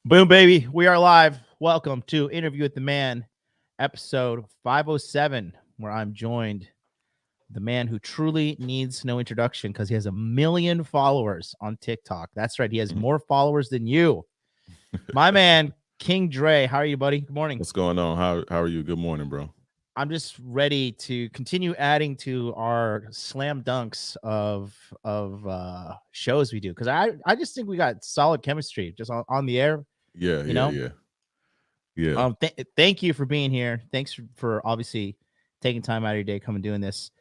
Boom, baby. We are live. Welcome to Interview with the Man, episode 507, where I'm joined the man who truly needs no introduction because he has 1 million followers on TikTok. That's right. He has more followers than you. My man, King Dre. How are you, buddy? Good morning. What's going on? How are you? Good morning, bro. I'm just ready to continue adding to our slam dunks of shows we do because I just think we got solid chemistry just on the air. Yeah, You yeah, know, yeah, yeah. Thank you for being here. Thanks for obviously taking time out of your day, coming doing this.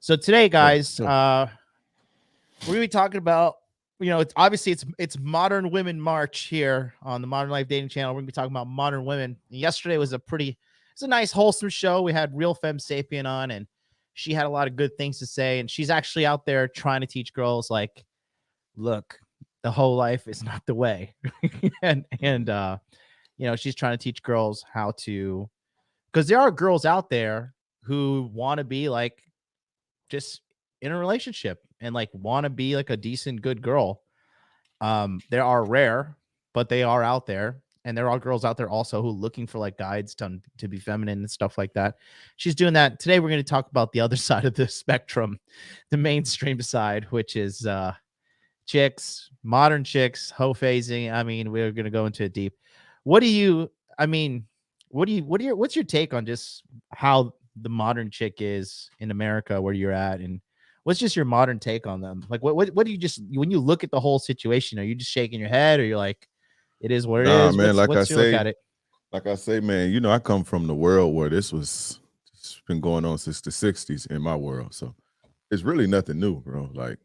So today, guys, Sure. we're gonna be talking about, it's obviously it's Modern Women March here on the Modern Life Dating Channel. We're gonna be talking about modern women. Yesterday was it's a nice wholesome show. We had Real Femme Sapien on, and she had a lot of good things to say. And she's actually out there trying to teach girls, like, look, the whole life is not the way, and she's trying to teach girls how to, because there are girls out there who want to be like just in a relationship and like want to be like a decent, good girl. There are rare, but they are out there. And there are girls out there also who are looking for like guides to be feminine and stuff like that. She's doing that. Today, we're going to talk about the other side of the spectrum, the mainstream side, which is chicks, modern chicks, hoe phasing. I mean, we're going to go into it deep. What do you, I mean, what's your take on just how the modern chick is in America where you're at, and what's just your modern take on them? Like, what do you just, when you look at the whole situation, are you just shaking your head, or you're like, it is what it Nah, is? man. What's your look at it? Like I say, man. I come from the world where it's been going on since the '60s in my world. So it's really nothing new, bro. Like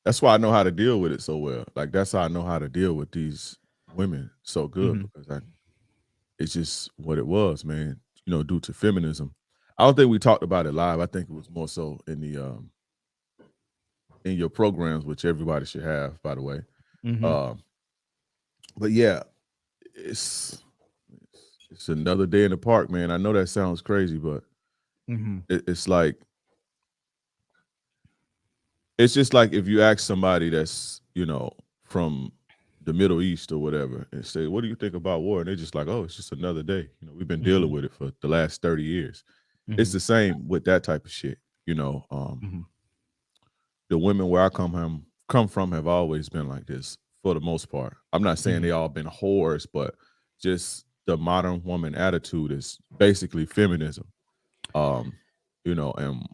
that's why I know how to deal with it so well. Like that's how I know how to deal with these women so good Mm-hmm. because it's just what it was, man. Due to feminism. I don't think we talked about it live. I think it was more so in the in your programs, which everybody should have, by the way. Mm-hmm. Um, but yeah, it's it's another day in the park, man. I know that sounds crazy, but Mm-hmm. it's like it's just like if you ask somebody that's from the Middle East or whatever and say, "What do you think about war?" and they're just like, "Oh, it's just another day." We've been dealing Mm-hmm. with it for the last 30 years. It's Mm-hmm. the same with that type of shit. Mm-hmm. The women where I come from have always been like this for the most part. I'm not saying Mm-hmm. they all been whores, but just the modern woman attitude is basically feminism. Um, and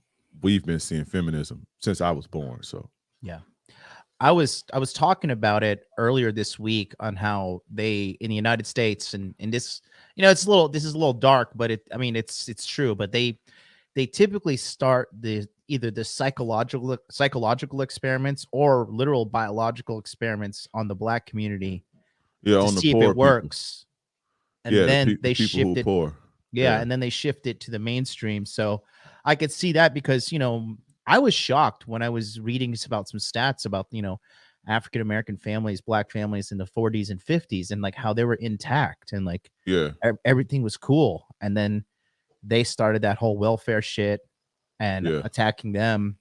we've been seeing feminism since I was born. So Yeah. I was talking about it earlier this week on how they in the United States, and this, this is a little dark, but it's true, but they typically start either the psychological experiments or literal biological experiments on the black community yeah, to on the see if it poor people. works, and Yeah, then the they people who shift are it. poor. Yeah, Yeah. and then they shift it to the mainstream. So I could see that because, I was shocked when I was reading about some stats about, African American families, black families in the 40s and 50s, and like how they were intact and like Yeah. everything was cool. And then they started that whole welfare shit and Yeah. attacking them,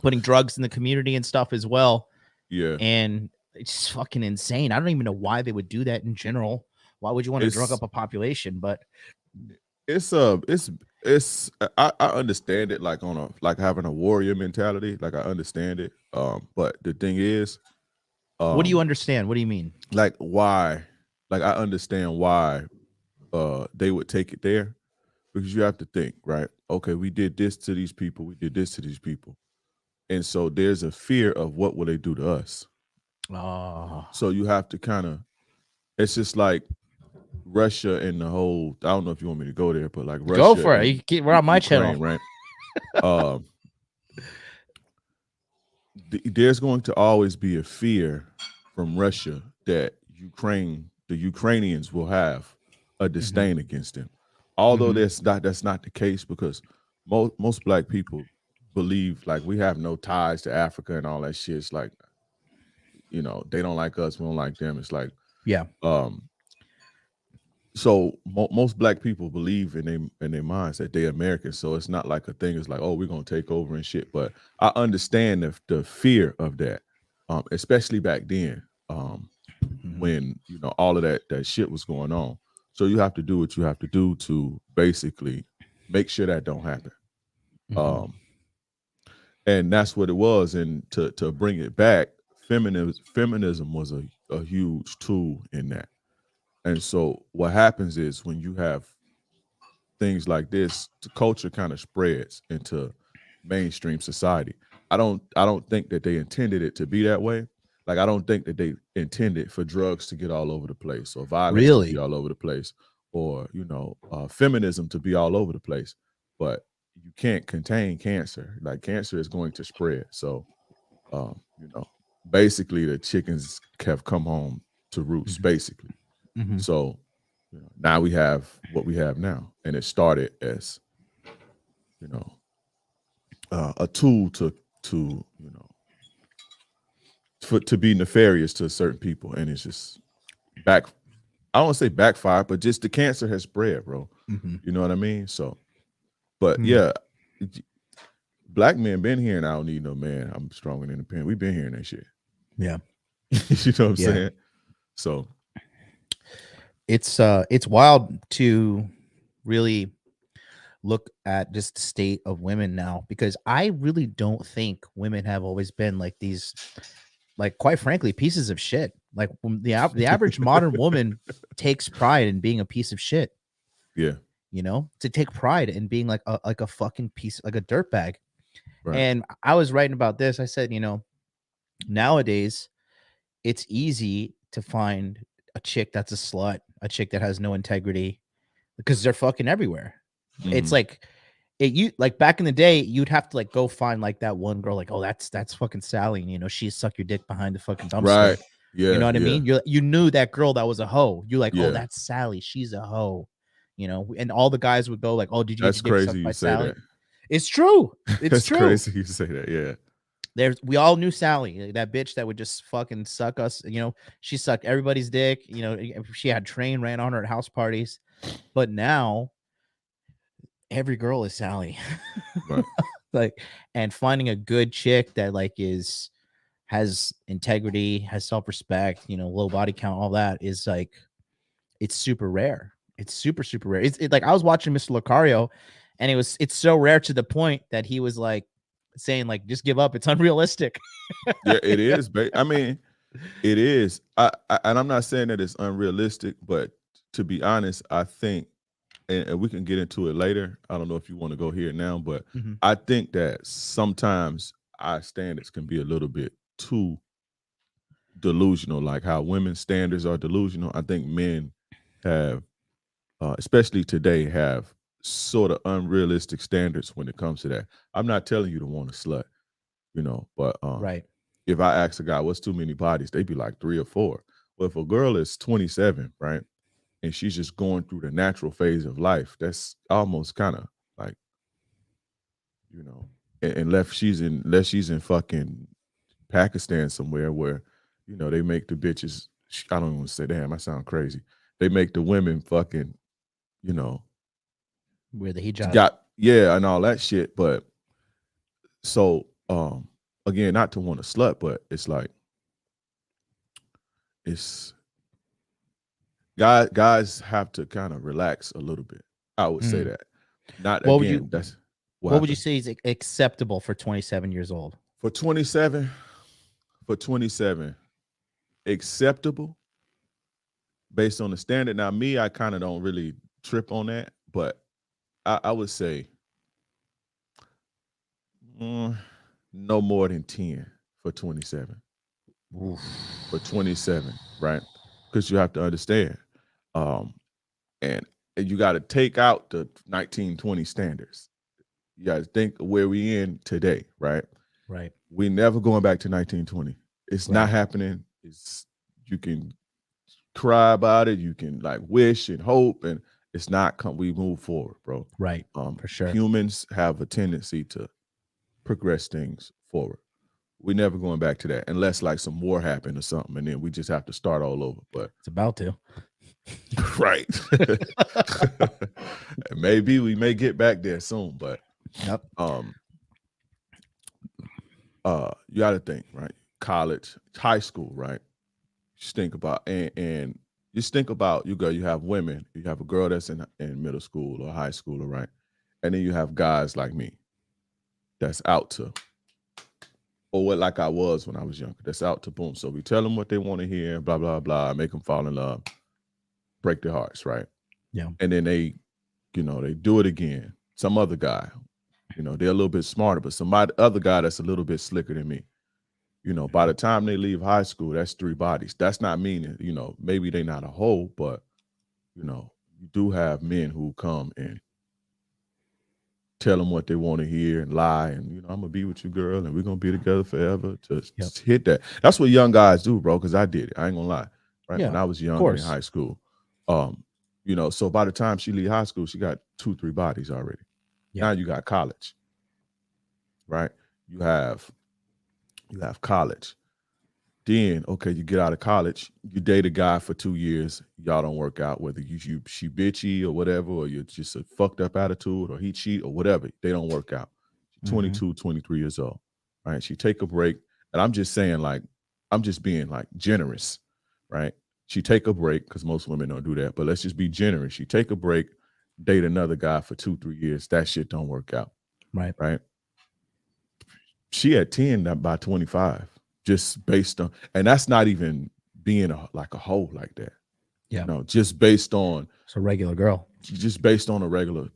putting drugs in the community and stuff as well. Yeah. And it's just fucking insane. I don't even know why they would do that in general. Why would you want to drug It's up a population? But it's I understand it like on a like having a warrior mentality. Like I understand it. But the thing is, what do you um, understand? What do you mean? like why like I understand why they would take it there because you have to think, right? Okay, we did this to these people, we did this to these people. And so there's a fear of what will they do to us. Oh, So you have to kind of it's just like Russia and the whole I don't know if you want me to go there, but like go Russia for it. and We're on my channel. Ukraine, right? Um there's going to always be a fear from Russia that the Ukrainians will have a Mm-hmm. disdain against them. Although Mm-hmm. that's not the case because most black people believe like we have no ties to Africa and all that shit. It's like, they don't like us, we don't like them. It's like Yeah. um so most black people believe in their minds that they're American. So it's not like a thing. It's like, oh, we're gonna take over and shit. But I understand the fear of that, especially back then. when all of that shit was going on. So you have to do what you have to do to basically make sure that don't happen. And that's what it was. And to bring it back, feminism was a huge tool in that. And so what happens is when you have things like this, the culture kind of spreads into mainstream society. I don't think that they intended it to be that way. Like, I don't think that they intended for drugs to get all over the place, or violence to be all over the place, or feminism to be all over the place. But you can't contain cancer. Like, cancer is going to spread. So basically the chickens have come home to roost, basically. So now we have what we have now, and it started as a tool to to be nefarious to certain people, and it's just I don't want to say backfire, but just the cancer has spread, bro. You know what I mean? So, but yeah, black men been hearing I don't need no man, I'm strong and independent. We've been hearing that shit. Yeah. You know what I'm saying? So it's wild to really look at just the state of women now, because I really don't think women have always been like these, like, quite frankly, pieces of shit. Like, the average modern woman takes pride in being a piece of shit. Yeah. To take pride in being like a fucking piece, like a dirtbag. Right. And I was writing about this. I said, nowadays it's easy to find a chick that's a slut, a chick that has no integrity, because they're fucking everywhere. It's like like back in the day, you'd have to like go find like that one girl, like, oh, that's fucking Sally, and she suck your dick behind the fucking dumpster. Right. Yeah. You know what I mean? You knew that girl that was a hoe. You're like, oh, Yeah. that's Sally. She's a hoe. And all the guys would go like, oh, did you That's get your dick crazy sucked by you say Sally? that. It's true. It's That's true. crazy you say that. Yeah. We all knew Sally, that bitch that would just fucking suck us. She sucked everybody's dick. She had train ran on her at house parties. But now every girl is Sally. Right. Like, and finding a good chick that like has integrity, has self-respect, low body count, all that is like, it's super rare. It's super, super rare. It's like, I was watching Mr. Lucario, and it's so rare to the point that he was like saying like, just give up. It's unrealistic. Yeah, it is. I mean, it is. And I'm not saying that it's unrealistic, but to be honest, I think, and we can get into it later. I don't know if you want to go here now, but I think that sometimes our standards can be a little bit too delusional, like how women's standards are delusional. I think men have, especially today, have sort of unrealistic standards when it comes to that. I'm not telling you to want a slut, but Right. if I ask a guy what's too many bodies, they'd be like 3 or 4. Well, if a girl is 27, right, and she's just going through the natural phase of life, that's almost kind of like, unless she's in fucking Pakistan somewhere where, they make the bitches, I don't even want to say, damn, I sound crazy. They make the women fucking, Wear the hijab. and all that shit. But so, again, not to want a slut, but it's like, it's guys have to kind of relax a little bit. I would say that. Not What again. What would you say is acceptable for 27 years old? For 27, acceptable based on the standard. Now, me, I kind of don't really trip on that, but I would say no more than 10 for 27. Oof. For 27, right? Because you have to understand, and you got to take out the 1920 standards. You got to think where we in today, right? Right. We never going back to 1920. It's not happening. You can cry about it. You can like wish and hope, and it's not we move forward, bro. Right. For sure. Humans have a tendency to progress things forward. We're never going back to that unless like some war happened or something, and then we just have to start all over. But it's about to. Right. Maybe we may get back there soon, but yep. You got to think, right? College, high school, right? Just think about and just think about you have women, you have a girl that's in middle school or high school, right? And then you have guys like me that's out to or what like I was when I was younger. That's out to boom. So we tell them what they want to hear, blah blah blah, make them fall in love, break their hearts, right? Yeah. And then they do it again. Some other guy, they're a little bit smarter, but somebody other guy that's a little bit slicker than me. By the time they leave high school, that's 3 bodies. That's not meaning, maybe they're not a whole, but you do have men who come and tell them what they want to hear and lie and I'm gonna be with you, girl, and we're gonna be together forever. Just hit that. That's what young guys do, bro, because I did it. I ain't gonna lie. Right. Yeah, when I was young in high school. So by the time she leave high school, she got 2-3 bodies already. Yeah. Now you got college. Right? You have college. Then, okay, you get out of college, you date a guy for 2 years, y'all don't work out, whether she bitchy or whatever, or you're just a fucked up attitude, or he cheat or whatever, they don't work out. She's 22, 23 years old, right? She take a break, and I'm just saying, like, I'm just being like generous, right? She take a break, because most women don't do that, but let's just be generous. She take a break, date another guy for 2-3 years, that shit don't work out. Right? She at 10 by 25. Just based on, and that's not even being a hoe like that. Yeah. Just based on it's a regular girl. Just based on a regular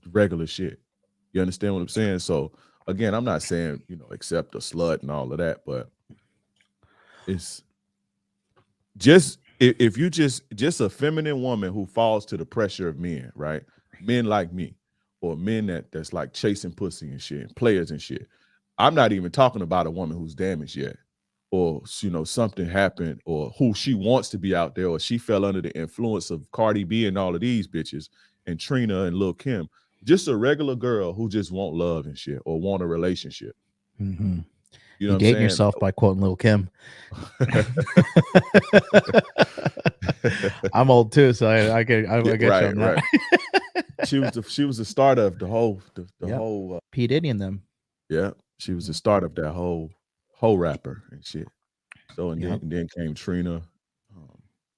shit. You understand what I'm saying? So again, I'm not saying, accept a slut and all of that, but it's just if you just a feminine woman who falls to the pressure of men, right? Men like me, or men that's like chasing pussy and shit, and players and shit. I'm not even talking about a woman who's damaged yet. Or something happened, or who she wants to be out there, or she fell under the influence of Cardi B and all of these bitches, and Trina and Lil Kim. Just a regular girl who just want love and shit, or want a relationship. Mm-hmm. You know, dating yourself by quoting Lil Kim. I'm old too, so I get you on that. She was the starter of the whole whole P. Diddy and them. Yeah, she was the start of that whole rapper and shit. So and then came Trina,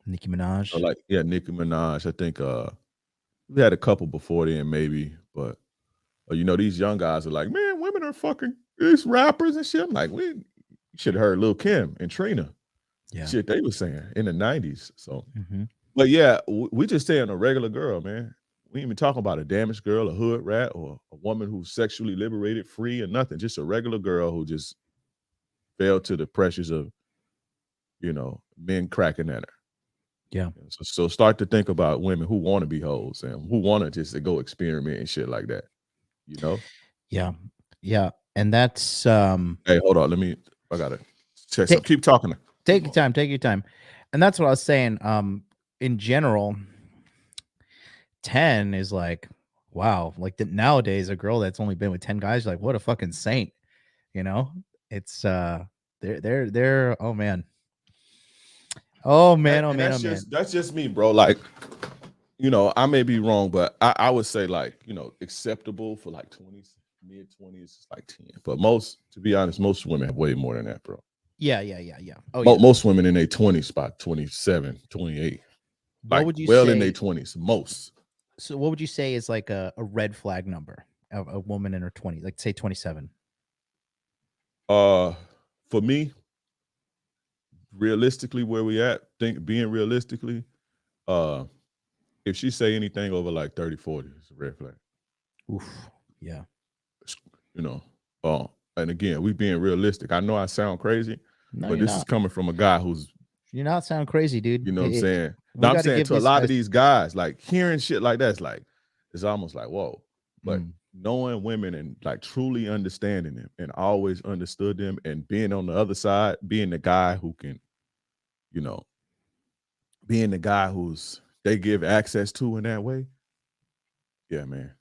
Nicki Minaj. So Nicki Minaj. I think we had a couple before then, maybe, but these young guys are like, man, women are fucking these rappers and shit. I'm like, we should have heard Lil Kim and Trina. Yeah, shit they were saying in the 90s. So, but yeah, we just saying a regular girl, man. We ain't even talking about a damaged girl, a hood rat, or a woman who's sexually liberated, free, or nothing. Just a regular girl who just fell to the pressures of, men cracking at her. Yeah. So start to think about women who want to be hoes and who want to just go experiment and shit like that. Yeah. Yeah. And that's hey, hold on. I gotta check some. Keep talking. Take your time. And that's what I was saying. In general, 10 is like, wow, like nowadays a girl that's only been with 10 guys, like, what a fucking saint. It's they're oh man. Oh man. That's just me, bro. Like, I may be wrong, but I would say like, acceptable for like 20s, mid 20s is like 10. But to be honest, most women have way more than that, bro. Yeah. Oh, most women in their 20s by 27, 28. What would you say? In their 20s, most. So what would you say is like a red flag number of a woman in her 20s, like say 27? For me, realistically, where we at, being realistically, if she say anything over like 30, 40, it's a red flag. Oof. Yeah. And again, we being realistic. I know I sound crazy, but this is coming from a guy who's. You're not sound crazy, dude. You know what I'm saying? No, I'm saying to a lot of these guys, like hearing shit like that, it's almost like, whoa. But knowing women and like truly understanding them and always understood them and being on the other side, being the guy who can, being the guy who's they give access to in that way. Yeah, man.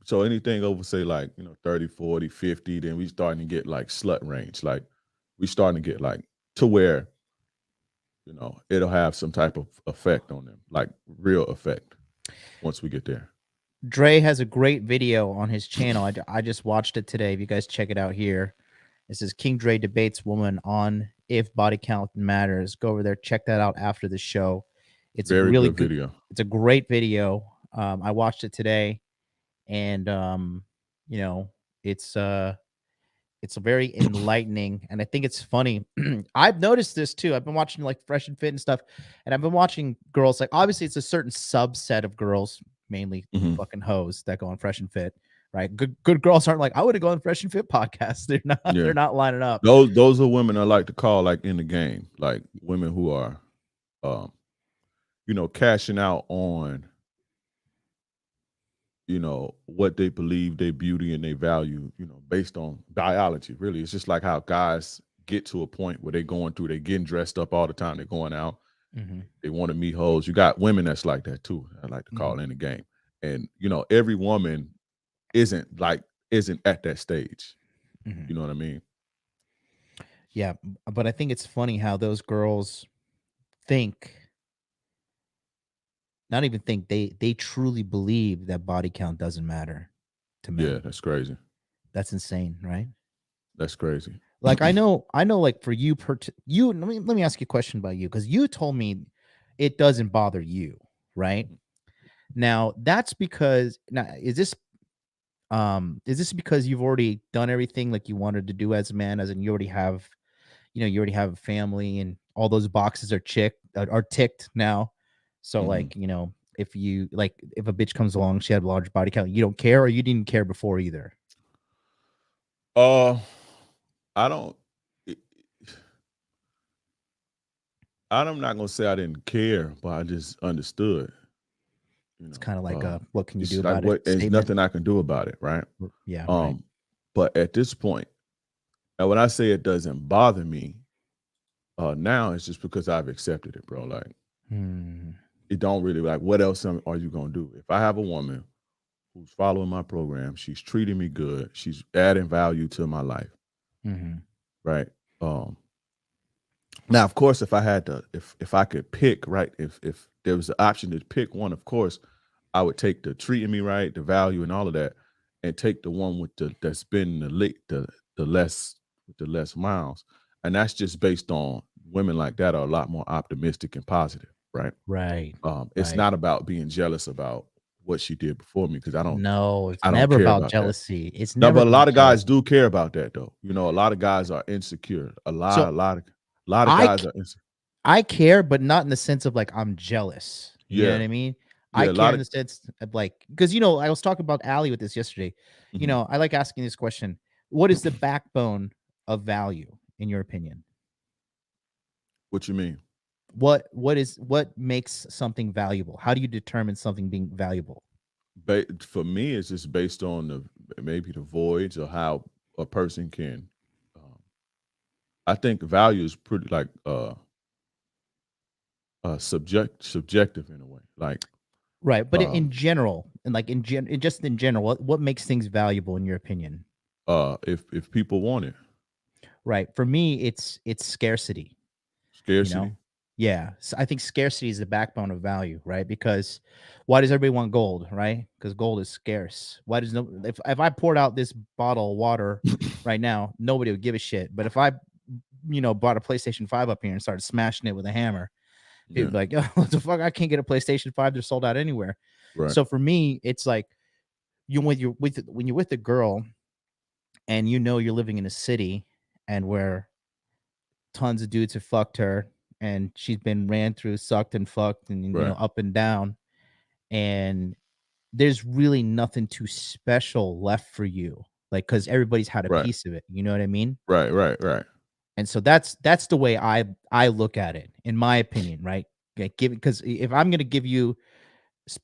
So anything over say like, 30, 40, 50, then we starting to get like slut range. Like we starting to get like to where, it'll have some type of effect on them, like real effect once we get there. Dre has a great video on his channel. I just watched it today. If you guys check it out here, It says King Dre debates woman on if body count matters. Go over there, check that out after the show. It's a Very really good good. video. It's a great video. I watched it today, and you know, it's it's very enlightening, and I think it's funny. I've noticed this too. I've been watching like Fresh and Fit and stuff, and I've been watching girls. Like obviously, it's a certain subset of girls, mainly Mhm. fucking hoes that go on Fresh and Fit. Right? Good girls aren't like I would have gone on Fresh and Fit podcast. They're not. Yeah. They're not lining up. Those are women I like to call like in the game, like women who are, um, cashing out on, what they believe their beauty and their value, based on biology. Really, it's just like how guys get to a point where they're going through, they're getting dressed up all the time, they're going out, Mm-hmm. they want to meet hoes. You got women that's like that too. I like to Mm-hmm. call in the game, and every woman isn't at that stage. Mm-hmm. You know what I mean? Yeah, but I think it's funny how those girls think, not even think, they truly believe that body count doesn't matter to Yeah, men. that's crazy. That's insane, right? That's crazy. Like I know like for you you let me ask you a question about you, because you told me it doesn't bother you, right? Now that's because, now is this because you've already done everything like you wanted to do as a man, as in you already have, you already have a family and all those boxes are ticked now. So Mhm. like, if you like, if a bitch comes along, she had a large body count, you don't care, or you didn't care before either? Uh, I don't. it- I'm not gonna say I didn't care, but I just understood. You It's know, kind of like a what can you do it's like about it what? There's statement. nothing I can do about it, right? Yeah, right. Um, but at this point, and when I say it doesn't bother me, now it's just because I've accepted it, bro. Like Hmm. it don't really like. What else are you gonna do? If I have a woman who's following my program, she's treating me good, she's adding value to my life, Hmm. right? Um, Now, of course, if I had to, if I could pick, right, if there was the option to pick one, of course, I would take the treating me right, the value, and all of that, and take the one with that's been the less with the less miles, and that's just based on women like that are a lot more optimistic and positive, right? Right. It's Right. not about being jealous about what she did before me because No, it's I don't never care about about that. jealousy. It's No, never but a about lot of guys jealousy. do care about that though. A lot of guys are insecure. So A lot of I guys are insecure. I care, but not in the sense of like I'm jealous. You know what Yeah. I mean? I Yeah, a care lot in of the sense of like, because I was talking about Ali with this yesterday. mhm. I like asking this question: what is the backbone of value, in your opinion? What you mean? What makes something valuable? How do you determine something being valuable? For me, it's just based on maybe the voids or how a person can. Um, I think value is pretty like subjective in a way. Like Right, but in um, general, and like just in general, what makes things valuable in your opinion? if people want it, Right. For me, it's scarcity. You know, scarcity. yeah. So I think scarcity is the backbone of value, right? Because why does everybody want gold, right? Because gold is scarce. Why does no if I poured out this bottle of water right now, nobody would give a shit. But if I, bought a PlayStation 5 up here and started smashing it with a hammer, people Yeah, would be like, oh, what the fuck? I can't get a PlayStation 5. They're sold out anywhere. right, So for me, it's like when you're with a girl and you're living in a city and where tons of dudes have fucked her and she's been ran through, sucked and fucked and right, up and down, and there's really nothing too special left for you, like, because everybody's had a right, piece of it, you know what I mean? right, right, right, And so that's the way I look at it, in my opinion, right? Because if I'm gonna give you,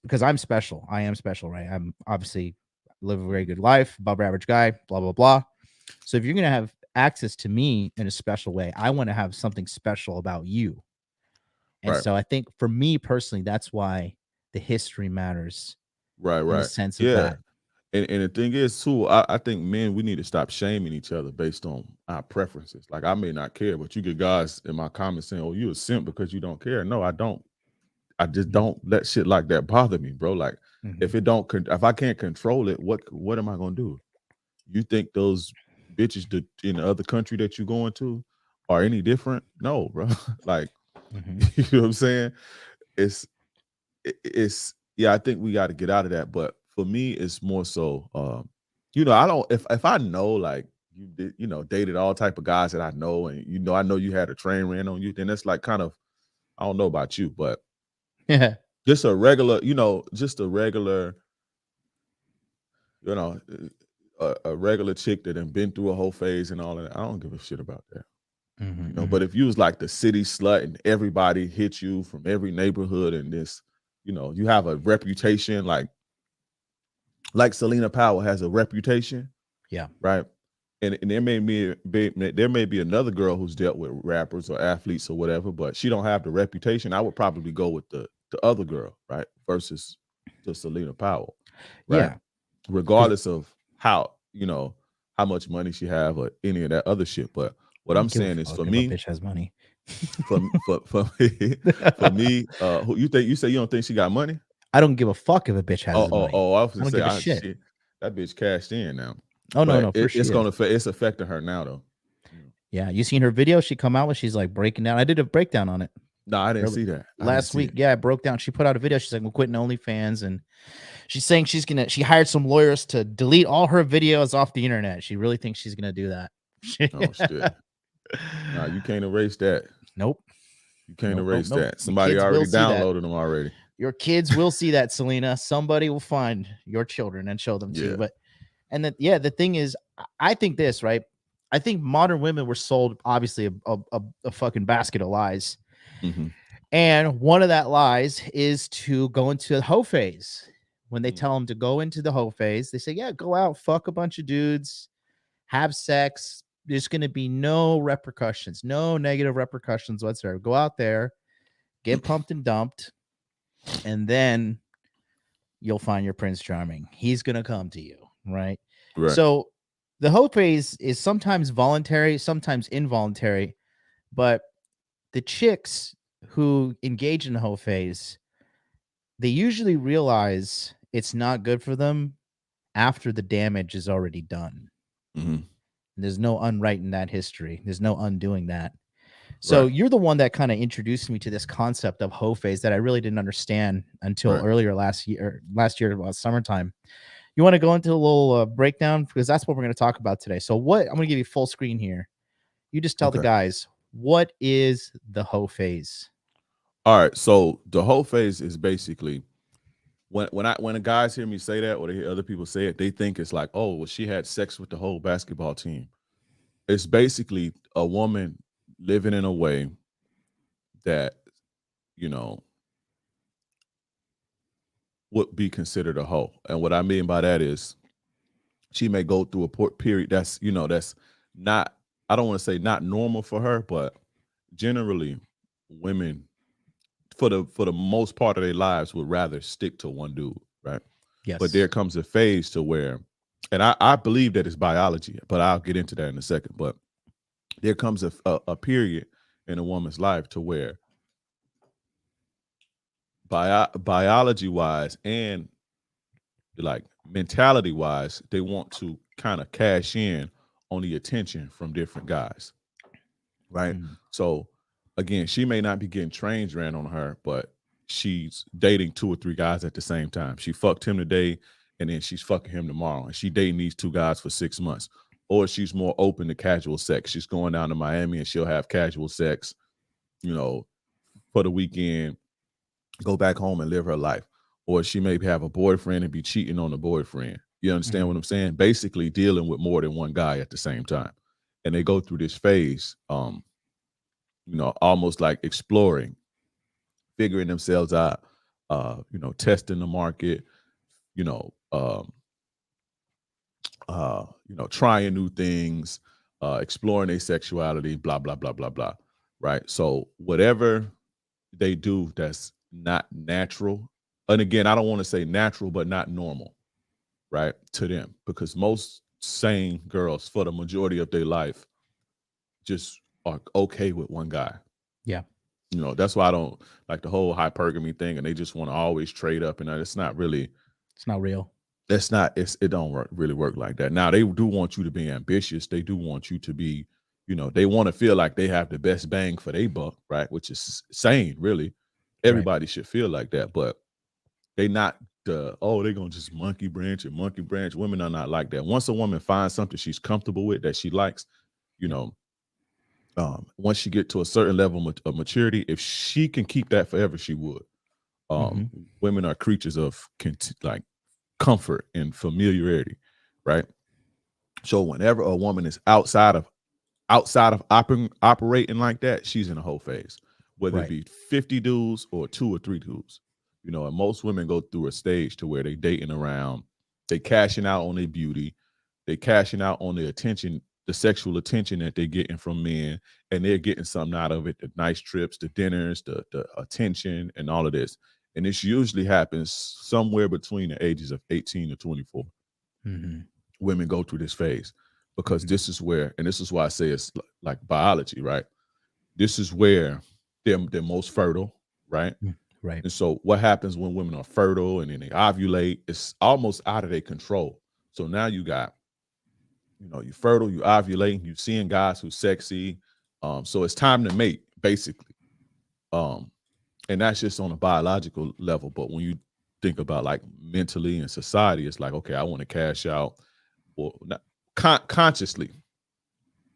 because I'm special, I am special, right? I'm obviously live a very good life, above average guy, blah blah blah. So if you're gonna have access to me in a special way, I want to have something special about you. And right, so I think for me personally, that's why the history matters, right, in the right. sense of Yeah, that. and the thing is too, I think men we need to stop shaming each other based on our preferences. Like I may not care, but you get guys in my comments saying, "Oh, you a simp because you don't care." No, I don't. I just Mhm, don't let shit like that bother me, bro. Like mhm. if I can't control it, what am I gonna do? You think those bitches in the other country that you're going to are any different? No, bro. Like, you know what I'm saying? It's yeah, I think we got to get out of that. But for me, it's more so, I don't, if I know, like, you did, dated all type of guys that I know, and I know you had a train ran on you, then that's like kind of, I don't know about you, but Yeah. just a regular, just a regular, a regular chick that had been through a whole phase and all of that. I don't give a shit about that. But if you was like the city slut and everybody hit you from every neighborhood and this, you have a reputation like Selena Powell has a reputation. Yeah. Right. And there may be another girl who's dealt with rappers or athletes or whatever, but she don't have the reputation. I would probably go with the other girl, right? Versus to Selena Powell. Right. Yeah. Regardless of how much money she have or any of that other shit. But what I'm saying is, for me, a bitch has money. for me, who you say you don't think she got money? I don't give a fuck if a bitch has money. I was I gonna don't say, give a shit. shit, that bitch cashed in now. Oh no, But no, for it's sure. it's affecting her now though. Yeah, you seen her video? She come out with, she's like breaking down. I did a breakdown on it. No, I didn't see that. Last week. Yeah, I broke down. She put out a video. She's like, we're quitting OnlyFans, and she's saying she hired some lawyers to delete all her videos off the internet. She really thinks she's gonna do that. Oh shit. Nah, you can't erase that. Nope. You can't erase nope. that. Somebody already downloaded them already. Your kids will see that, Selena. Somebody will find your children and show them to you. But the thing is, I think this, right? I think modern women were sold obviously a fucking basket of lies. And one of that lies is to go into the hoe phase. When they tell them to go into the hoe phase, they say, yeah, go out, fuck a bunch of dudes, have sex. There's going to be no repercussions, no negative repercussions whatsoever. Go out there, get pumped and dumped, and then you'll find your Prince Charming. He's going to come to you, right? So the hoe phase is sometimes voluntary, sometimes involuntary, but the chicks who engage in the hoe phase, they usually realize it's not good for them after the damage is already done. There's no unwriting that history. There's no undoing that. So you're the one that kind of introduced me to this concept of hoe phase that I really didn't understand until earlier last year, about summertime. You want to go into a little breakdown, because that's what we're going to talk about today. So I'm going to give you full screen here. You just tell the guys, what is the hoe phase? All right. So the hoe phase is basically when the guys hear me say that, or they hear other people say it, they think it's like, oh, well, she had sex with the whole basketball team. It's basically a woman living in a way that, would be considered a hoe. And what I mean by that is she may go through a period that's, that's not, I don't want to say not normal for her, but generally women for the most part of their lives would rather stick to one dude, right? Yes. But there comes a phase to where, and I believe that it's biology, but I'll get into that in a second. But there comes a period in a woman's life to where biology wise and like mentality wise, they want to kind of cash in on the attention from different guys, right? So again, she may not be getting trains ran on her, but she's dating 2 or 3 guys at the same time. She fucked him today, and then she's fucking him tomorrow, and she dating these 2 guys for 6 months. Or she's more open to casual sex. She's going down to Miami and she'll have casual sex, for the weekend, go back home and live her life. Or she may have a boyfriend and be cheating on the boyfriend. You understand what I'm saying? Basically dealing with more than one guy at the same time. And they go through this phase, almost like exploring, figuring themselves out, testing the market, trying new things, exploring their sexuality, blah, blah, blah, blah, blah. Right. So whatever they do that's not natural. And again, I don't want to say natural, but not normal, right, to them, because most sane girls for the majority of their life just are okay with one guy. Yeah. That's why I don't like the whole hypergamy thing, and they just want to always trade up, and it's not really. It's not real. it don't really work like that. Now they do want you to be ambitious. They do want you to be, they want to feel like they have the best bang for their buck, right? Which is sane, really. Right. Everybody should feel like that, but they not they're gonna just monkey branch and monkey branch. Women are not like that. Once a woman finds something she's comfortable with that she likes, you know, once she get to a certain level of maturity, if she can keep that forever, she would. Mhm. Women are creatures of like comfort and familiarity, right? So whenever a woman is outside of operating like that, she's in a whole phase, whether it Right. be 50 dudes or 2 or 3 dudes. And most women go through a stage to where they dating around, they cashing out on their beauty, they cashing out on the attention, the sexual attention that they're getting from men, and they're getting something out of it, the nice trips, the dinners, the attention, and all of this. And this usually happens somewhere between the ages of 18 to 24. Mhm. Women go through this phase because Mhm. this is where, and this is why I say it's like biology, right? This is where they're most fertile, right? Mm. Right. And so what happens when women are fertile and then they ovulate, it's almost out of their control. So now you got, you're fertile, you ovulate, you seeing guys who's sexy. So it's time to mate, basically. Um, and that's just on a biological level. But when you think about like mentally and society, it's like, okay, I want to cash out, or not consciously.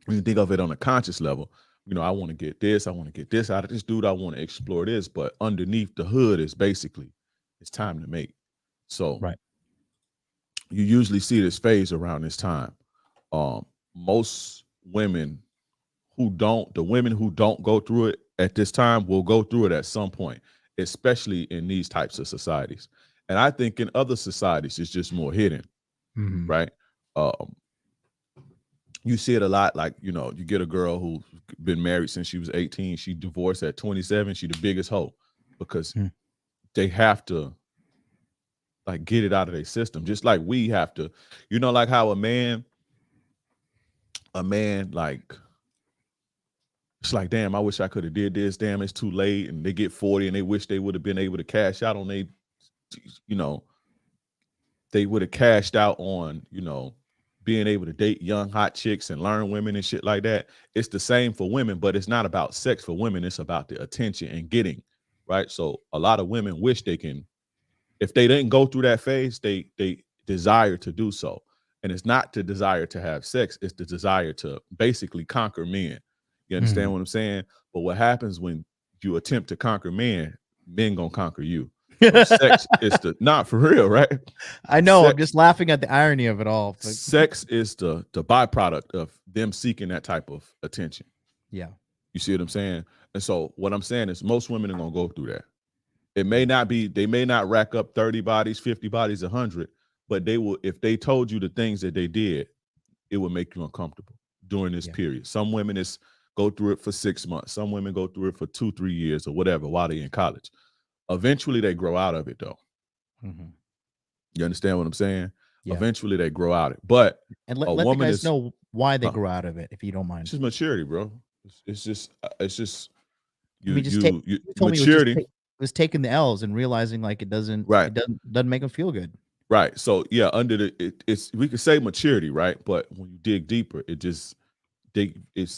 When you think of it on a conscious level, I want to get this, I want to get this out of this dude, I want to explore this. But underneath the hood is basically it's time to mate. So Right. you usually see this phase around this time. Most women the women who don't go through it at this time will go through it at some point, especially in these types of societies. And I think in other societies, it's just more hidden, Mhm. right? Um, you see it a lot, like, you get a girl who's been married since she was 18, she divorced at 27, she the biggest hoe because Mm. they have to like get it out of their system, just like we have to, like how a man like, it's like, damn, I wish I could have did this. Damn, it's too late. And they get 40 and they wish they would have been able to cash out on you know, they would have cashed out on, being able to date young, hot chicks and learn women and shit like that. It's the same for women, but it's not about sex for women. It's about the attention and getting, right? So a lot of women wish they can, if they didn't go through that phase, they desire to do so. And it's not the desire to have sex, it's the desire to basically conquer men. You understand Mhm. what I'm saying? But what happens when you attempt to conquer men gonna conquer you. So sex is the not for real, right? I know. I'm Sex just laughing at the irony of it all. But sex is the byproduct of them seeking that type of attention. yeah. You see what I'm saying? And so what I'm saying is most women are gonna go through that. It may Yeah. not be, they may not rack up 30 bodies, 50 bodies, 100, but they will, if they told you the things that they did, it would make you uncomfortable during this Yeah. period. Some women go through it for 6 months. Some women go through it for 2, 3 years or whatever while they're in college. Eventually they grow out of it though. Mhm. You understand what I'm saying? Yeah. Eventually they grow out of it. But And a let the woman guys is, know why they huh? grow out of it, if you don't It's mind. just maturity, bro. It's just I you mean, just take. you you You told me it was just maturity, it was taking the L's and realizing like it doesn't right? it doesn't make them feel good. Right. So yeah, under it's we could say maturity, right? But when you dig deeper, it's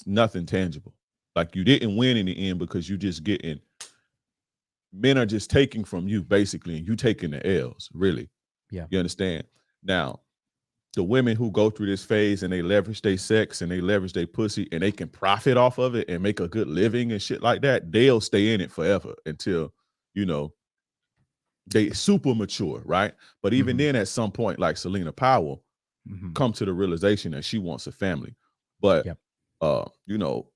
nothing tangible. Like you didn't win in the end because you just getting, men are just taking from you basically, and you taking the L's, really. Yeah. You understand? Now, the women who go through this phase and they leverage their sex and they leverage their pussy and they can profit off of it and make a good living and shit like that, they'll stay in it forever until, you know, they super mature, right? But even Mhm. then, at some point, like Selena Powell, Mhm. come to the realization that she wants a family. But Yep. you know,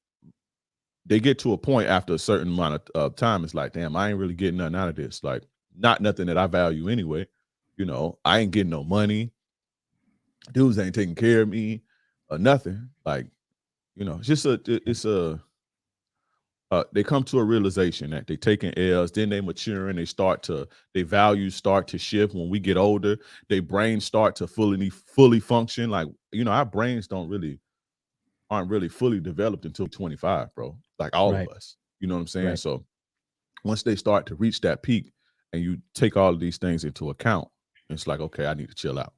they get to a point after a certain amount of time, it's like, damn, I ain't really getting nothing out of this. Like, not nothing that I value anyway. I ain't getting no money. Dudes ain't taking care of me or nothing. Like, it's just they come to a realization that they taking L's, then they mature and their values start to shift. When we get older, their brains start to fully function. Like, our brains aren't really fully developed until 25, bro. Like all of Right. us. You know what I'm saying? Right. So once they start to reach that peak and you take all of these things into account, It's like, okay, I need to chill out.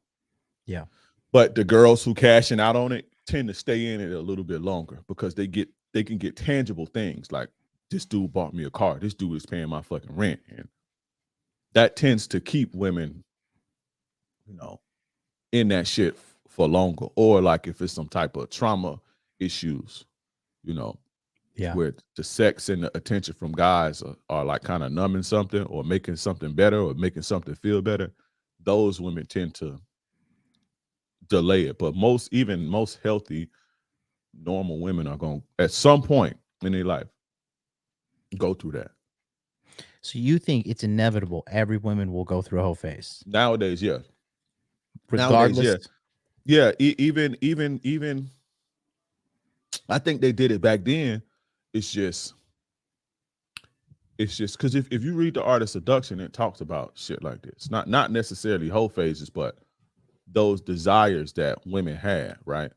Yeah. But the girls who cashing out on it tend to stay in it a little bit longer because they can get tangible things like, this dude bought me a car. This dude is paying my fucking rent. And that tends to keep women, in that shit for longer. Or like if it's some type of trauma issues, Yeah. where the sex and the attention from guys are like kind of numbing something or making something better or making something feel better, those women tend to delay it. But most healthy, normal women are going to, at some point in their life, go through that. So you think it's inevitable every woman will go through a whole phase? Nowadays, yeah. Regardless? Yeah. Even I think they did it back then. It's just because if you read the Art of Seduction, it talks about shit like this. Not necessarily whole phases, but those desires that women had, right?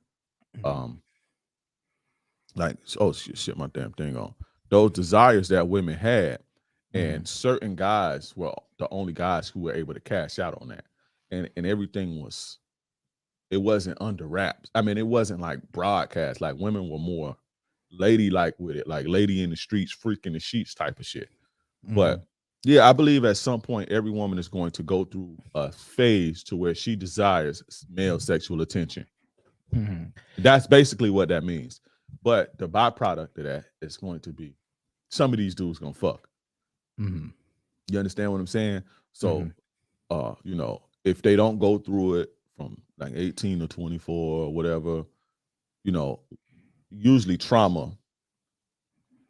Like, oh shit, my damn thing on. Those desires that women had, and certain guys were the only guys who were able to cash out on that. And everything it wasn't under wraps. I mean, it wasn't like broadcast. Like, women were more ladylike with it, like lady in the streets, freak in the sheets type of shit. But yeah, I believe at some point every woman is going to go through a phase to where she desires male sexual attention. That's basically what that means. But the byproduct of that is going to be some of these dudes gonna fuck. You understand what I'm saying? So, if they don't go through it from like 18 to 24 or whatever, usually trauma,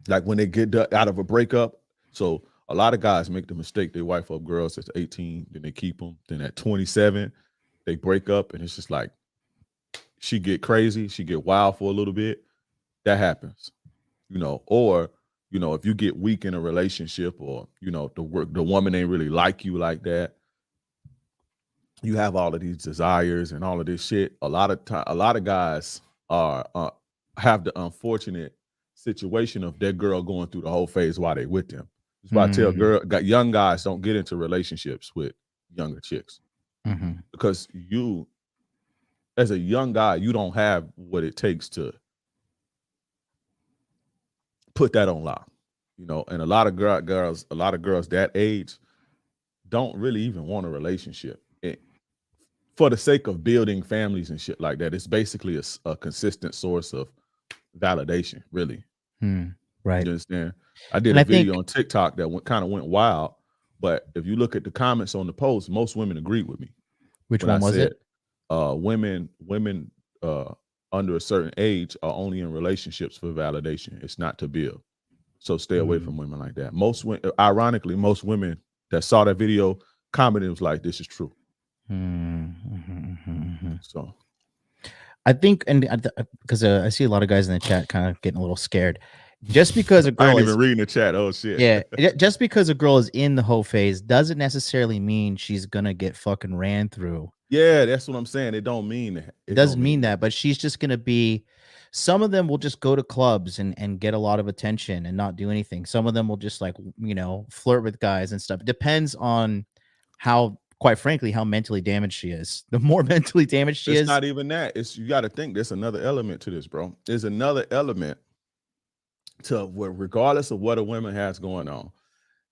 like when they get out of a breakup. So a lot of guys make the mistake, they wife up girls at 18, then they keep them. Then at 27, they break up, and it's just like, she get crazy, she get wild for a little bit. That happens, or if you get weak in a relationship, or the woman ain't really like you like that, you have all of these desires and all of this shit. A lot of guys have the unfortunate situation of their girl going through the whole phase while they with them. That's why I tell young guys, don't get into relationships with younger chicks, because you, as a young guy, you don't have what it takes to put that on lock, and a lot of girls that age don't really even want a relationship. For the sake of building families and shit like that, it's basically a consistent source of validation, really. Right. You understand? I did a video on TikTok that kind of went wild, but if you look at the comments on the post, most women agreed with me. Which one was it? Women under a certain age are only in relationships for validation. It's not to build. So stay away from women like that. Ironically, most women that saw that video commented, was like, this is true. So I think, and because I see a lot of guys in the chat kind of getting a little scared, just because a girl I ain't even reading the chat. Oh shit. Yeah, just because a girl is in the whole phase doesn't necessarily mean she's gonna get fucking ran through. Yeah, that's what I'm saying. It don't mean that. It doesn't mean that, but she's just gonna be. Some of them will just go to clubs and get a lot of attention and not do anything. Some of them will just like flirt with guys and stuff. It depends on how, quite frankly, how mentally damaged she is. The more mentally damaged she is, it's not even that. You got to think there's another element to this, bro. There's another element to where, regardless of what a woman has going on,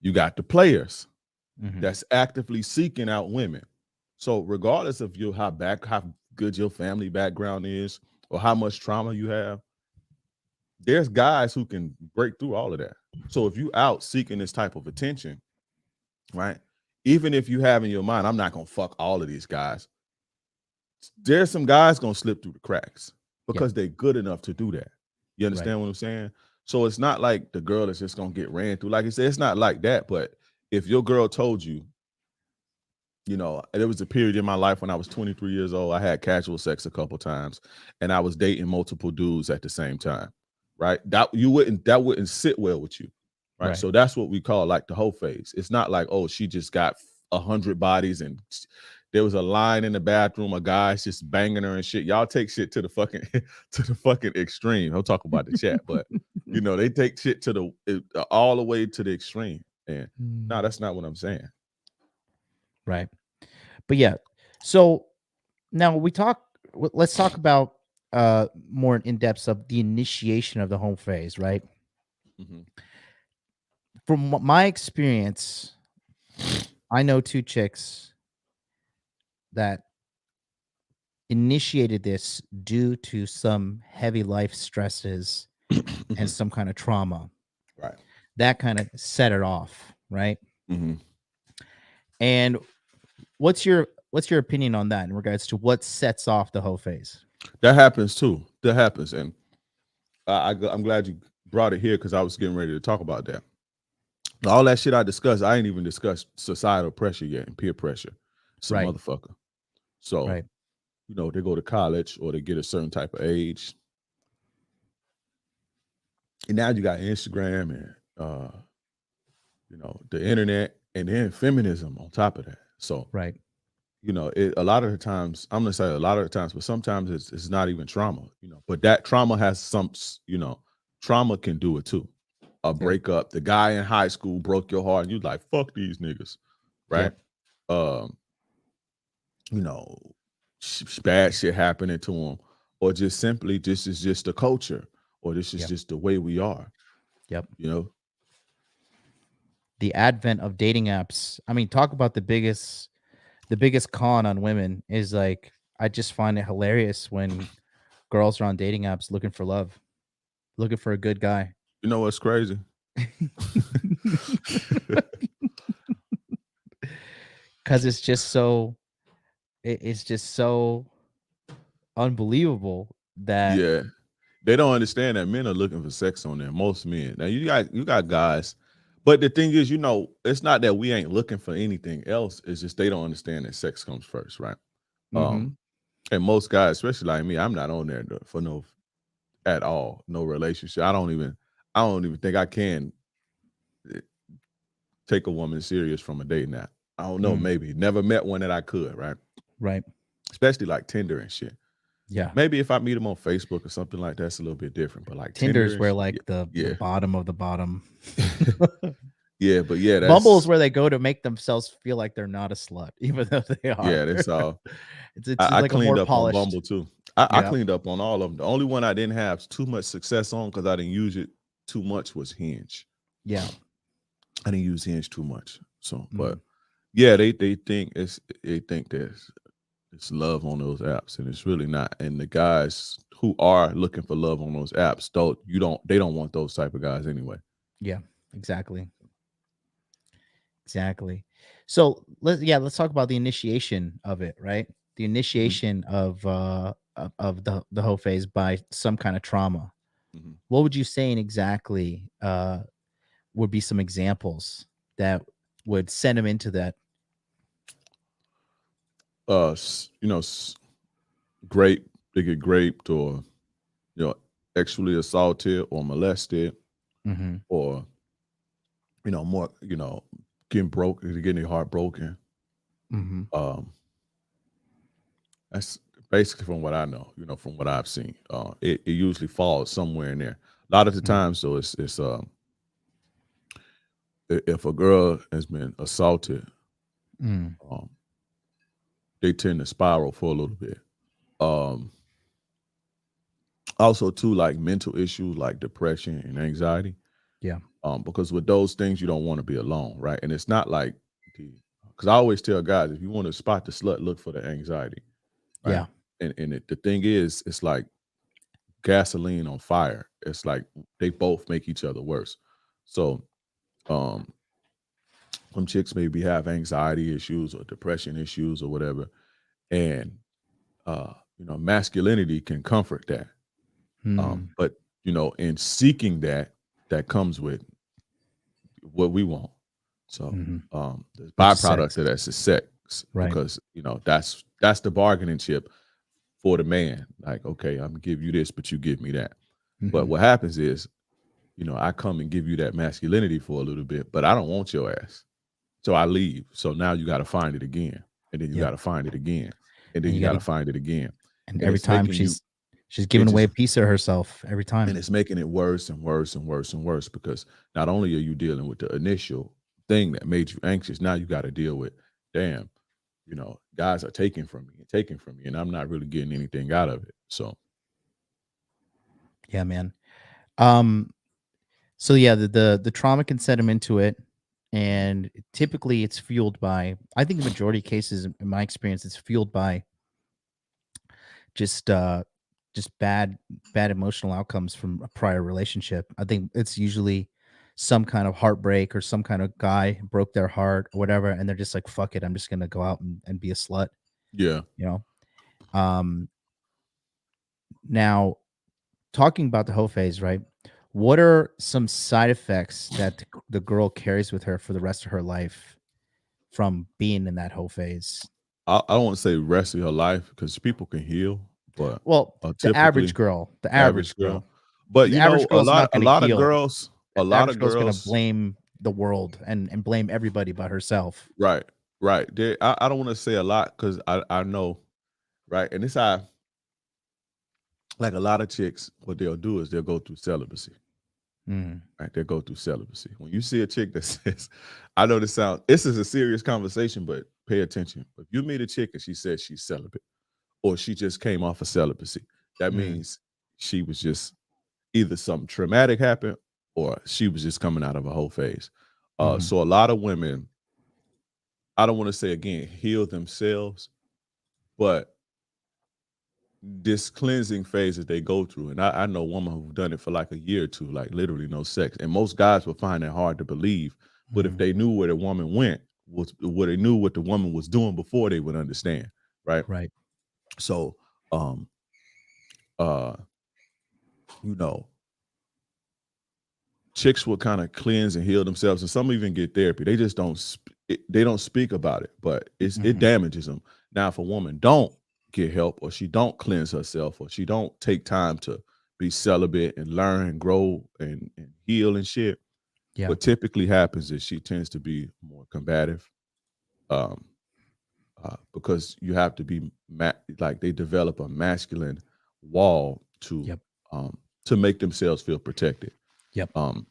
you got the players that's actively seeking out women. So regardless of how good your family background is or how much trauma you have, there's guys who can break through all of that. So if you out seeking this type of attention, right? Even if you have in your mind, I'm not gonna fuck all of these guys, there's some guys gonna slip through the cracks because they're good enough to do that. You understand what I'm saying? So it's not like the girl is just gonna get ran through. Like I said, it's not like that. But if your girl told you, there was a period in my life when I was 23 years old, I had casual sex a couple times, and I was dating multiple dudes at the same time, right? That wouldn't sit well with you, right? So that's what we call like the whole phase. It's not like, oh, she just got 100 bodies and there was a line in the bathroom, a guy's just banging her and shit. Y'all take shit to the fucking extreme. I'll talk about the chat, but they take shit to all the way to the extreme. And no, that's not what I'm saying. Right. But yeah, so now let's talk about more in depth of the initiation of the home phase, right? Mm-hmm. From my experience, I know two chicks that initiated this due to some heavy life stresses and some kind of trauma Right. that kind of set it off, right? Mm-hmm. And what's your opinion on that in regards to what sets off the whole phase? That happens too. That happens, and I'm glad you brought it here because I was getting ready to talk about that. All that shit I discussed, I ain't even discussed societal pressure yet and peer pressure. It's a Right, motherfucker. So, right, they go to college or they get a certain type of age. And now you got Instagram and the internet and then feminism on top of that. So, right. a lot of the times, I'm gonna say a lot of the times, but sometimes it's not even trauma, but that trauma has trauma can do it too. A Yep, breakup, the guy in high school broke your heart and you like, fuck these niggas, right? yep, Um, you know, bad shit happening to him, or just simply this is just the culture, or this is yep, just the way we are, yep. you know. The advent of dating apps. I mean, talk about the biggest con on women is like I just find it hilarious when girls are on dating apps looking for love, looking for a good guy. You know what's crazy? Cause it's just so unbelievable that Yeah, they don't understand that men are looking for sex on there. Most men. Now you got guys, but the thing is, it's not that we ain't looking for anything else. It's just they don't understand that sex comes first, right? mm-hmm, Um, and most guys, especially like me, I'm not on there for no at all, no relationship. I don't even think I can eh, take a woman serious from a date now. I don't know, mm, maybe never met one that I could, right? right. Especially like Tinder and shit. Yeah. Maybe if I meet them on Facebook or something like that, it's a little bit different. But like Tinder Tinder's and where shit, like the yeah, bottom of the bottom. yeah, but yeah, Bumble is that's where they go to make themselves feel like they're not a slut, even though they are. yeah, that's all. It's I like a cleaned more up on polished. Bumble too. I Yeah. cleaned up on all of them. The only one I didn't have too much success on because I didn't use it too much was Hinge. Yeah. I didn't use Hinge too much. So, but Mm, yeah, they think there's it's love on those apps, and it's really not. And the guys who are looking for love on those apps, they don't want those type of guys anyway. yeah. Exactly. Exactly. So let's talk about the initiation of it, right? The Mhm, initiation of the whole phase by some kind of trauma. mhm. What would you say in exactly would be some examples that would send them into that? S- you know, s- Grape, they get raped or you know, sexually assaulted or molested Mm-hmm. or more, getting their heart broken. Mm-hmm. Um, that's basically from what I know, from what I've seen. It usually falls somewhere in there. A lot of the times, though, it's if a girl has been assaulted, Mm, um, they tend to spiral for a little bit. Um, Also, too, like mental issues like depression and anxiety. yeah. Because with those things, you don't want to be alone, right? And it's not like because I always tell guys, if you want to spot the slut, look for the anxiety, right? Yeah. The thing is, it's like gasoline on fire. It's like they both make each other worse. So, um, some chicks maybe have anxiety issues or depression issues or whatever, and masculinity can comfort that. Mm, But in seeking that, that comes with what we want. So mm-hmm. the Which is byproduct sex. of that's is sex Right. because that's the bargaining chip for the man. Like, okay, I'm gonna give you this, but you give me that. But Mm-hmm. what happens is, I come and give you that masculinity for a little bit, but I don't want your ass. So I leave. So now you gotta find it again. And then you Yep. gotta find it again. And then And you you got gotta to, find it again. and And every it's time making you she's it giving away just a piece of herself every and time. it's making it worse and worse and worse and worse because not only are you dealing with the initial thing that made you anxious, now you got to deal with, damn, guys are taking from me and taking from me, and I'm not really getting anything out of it. So Yeah, man. Um, so yeah, the trauma can set him into it, and typically it's fueled by. I think the majority of cases, in my experience, it's fueled by just uh just bad emotional outcomes from a prior relationship. I think it's usually some kind of heartbreak or some kind of guy broke their heart or whatever, and they're just like, fuck it, I'm just gonna go out and be a slut, yeah, you know. Um Now, talking about the hoe phase, right? What are some side effects that the girl carries with her for the rest of her life from being in that hoe phase? I don't want to say rest of her life because people can heal, but Well, the average typically girl, the average average girl. girl, But the average a girl's not going to lot of heal. girls, a The lot average of girl's going to girls, blame the world and blame everybody but herself. right, right. I don't want to say a lot because I know, right, and this how like a lot of chicks, what they'll do is they'll go through celibacy. Mm, Right, they go through celibacy. When you see a chick that says, I know this is a serious conversation, but pay attention. If you meet a chick and she says she's celibate or she just came off of celibacy, that mm, means she was just either something traumatic happened or she was just coming out of a whole phase. mhm. So a lot of women, I don't want to say again, heal themselves, but this cleansing phase that they go through, and I know women who've done it for like a year or two, like literally no sex, and most guys will find that hard to believe. But if Mm, they knew where the woman went, was what they knew what the woman was doing before, they would understand, right? right. So, um, uh, you know, chicks will kind of cleanse and heal themselves, and some even get therapy. They just don't they don't speak about it, but it Mhm. damages them. Now, if a woman don't get help, or she don't cleanse herself, or she don't take time to be celibate and learn and grow and heal and shit, Yeah. what typically happens is she tends to be more combative. Um, because you have to be like they develop a masculine wall Yep. to make themselves feel protected. Yep. Um,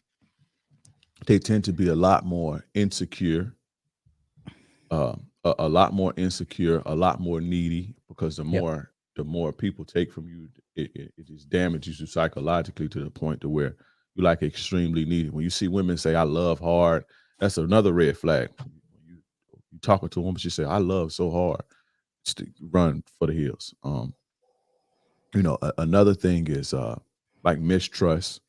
they tend to be a lot more insecure, a lot more insecure, a lot more needy, because Yep. the more people take from you, it just damages you psychologically to the point to where you're like extremely needy. When you see women say "I love hard," that's another red flag. When you talking to a woman, she say "I love so hard," run for the hills. Another thing is like mistrust,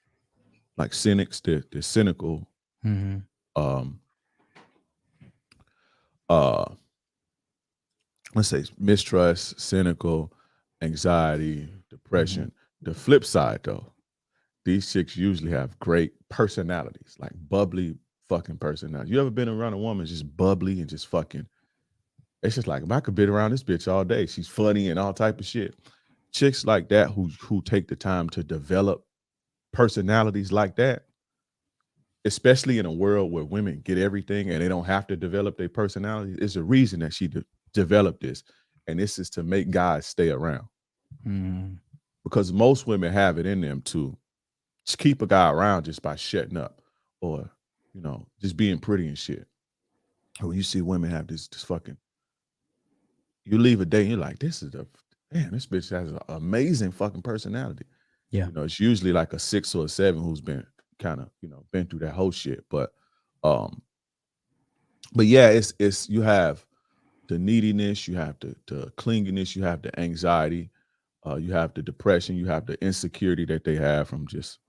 like cynics. They're cynical. Mhm. Um, uh, let's say mistrust, cynical, anxiety, Mhm. depression. The flip side, though, these chicks usually have great personalities, like bubbly fucking personality. You ever been around a woman just bubbly and just fucking? It's just like, I could be around this bitch all day. She's funny and all type of shit. Chicks like that who take the time to develop personalities like that, especially in a world where women get everything and they don't have to develop their personality, is a reason that she developed this. And this is to make guys stay around, Mhm. because most women have it in them to just keep a guy around just by shutting up or, just being pretty and shit. And when you see women have this fucking, you leave a day and you're like, this bitch has an amazing fucking personality. Yeah. It's usually like a 6 or a 7 who's been kind of, been through that whole shit. Um, but yeah, it's you have the neediness, you have the clinginess, you have the anxiety, you have the depression, you have the insecurity that they have from just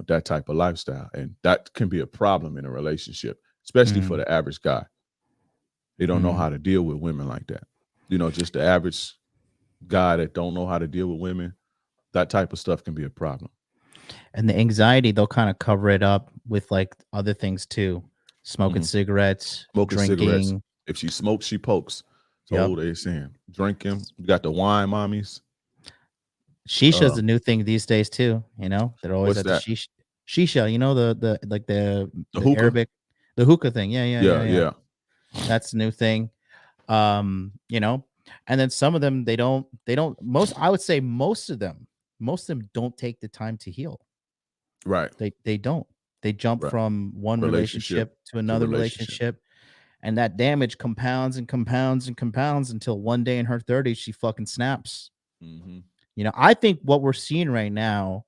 that type of lifestyle, and that can be a problem in a relationship, especially for Mhm. the average guy. They don't know Mhm. how to deal with women like that. Just the average guy that don't know how to deal with women, that type of stuff can be a problem. And the anxiety, they'll kind of cover it up with like other things too. Smoking Mhm. cigarettes, Smoking cigarettes. drinking. If she smokes, she pokes. It's Yep. old they saying. Drinking. You got the wine mommies. Shisha's Uh, a new thing these days too, you know? They're always what's at the that? shisha, you know, the like The the hookah? Arabic, the hookah thing. Yeah, yeah, Yeah, yeah, yeah. yeah. That's the new thing. You know, and then some of them they don't most I would say most of them don't take the time to heal. Right. They don't. They jump Right. from one Relationship relationship to to another relationship. relationship, And that damage compounds and compounds and compounds until one day in her 30s, she fucking snaps. Mm-hmm. You know, I think what we're seeing right now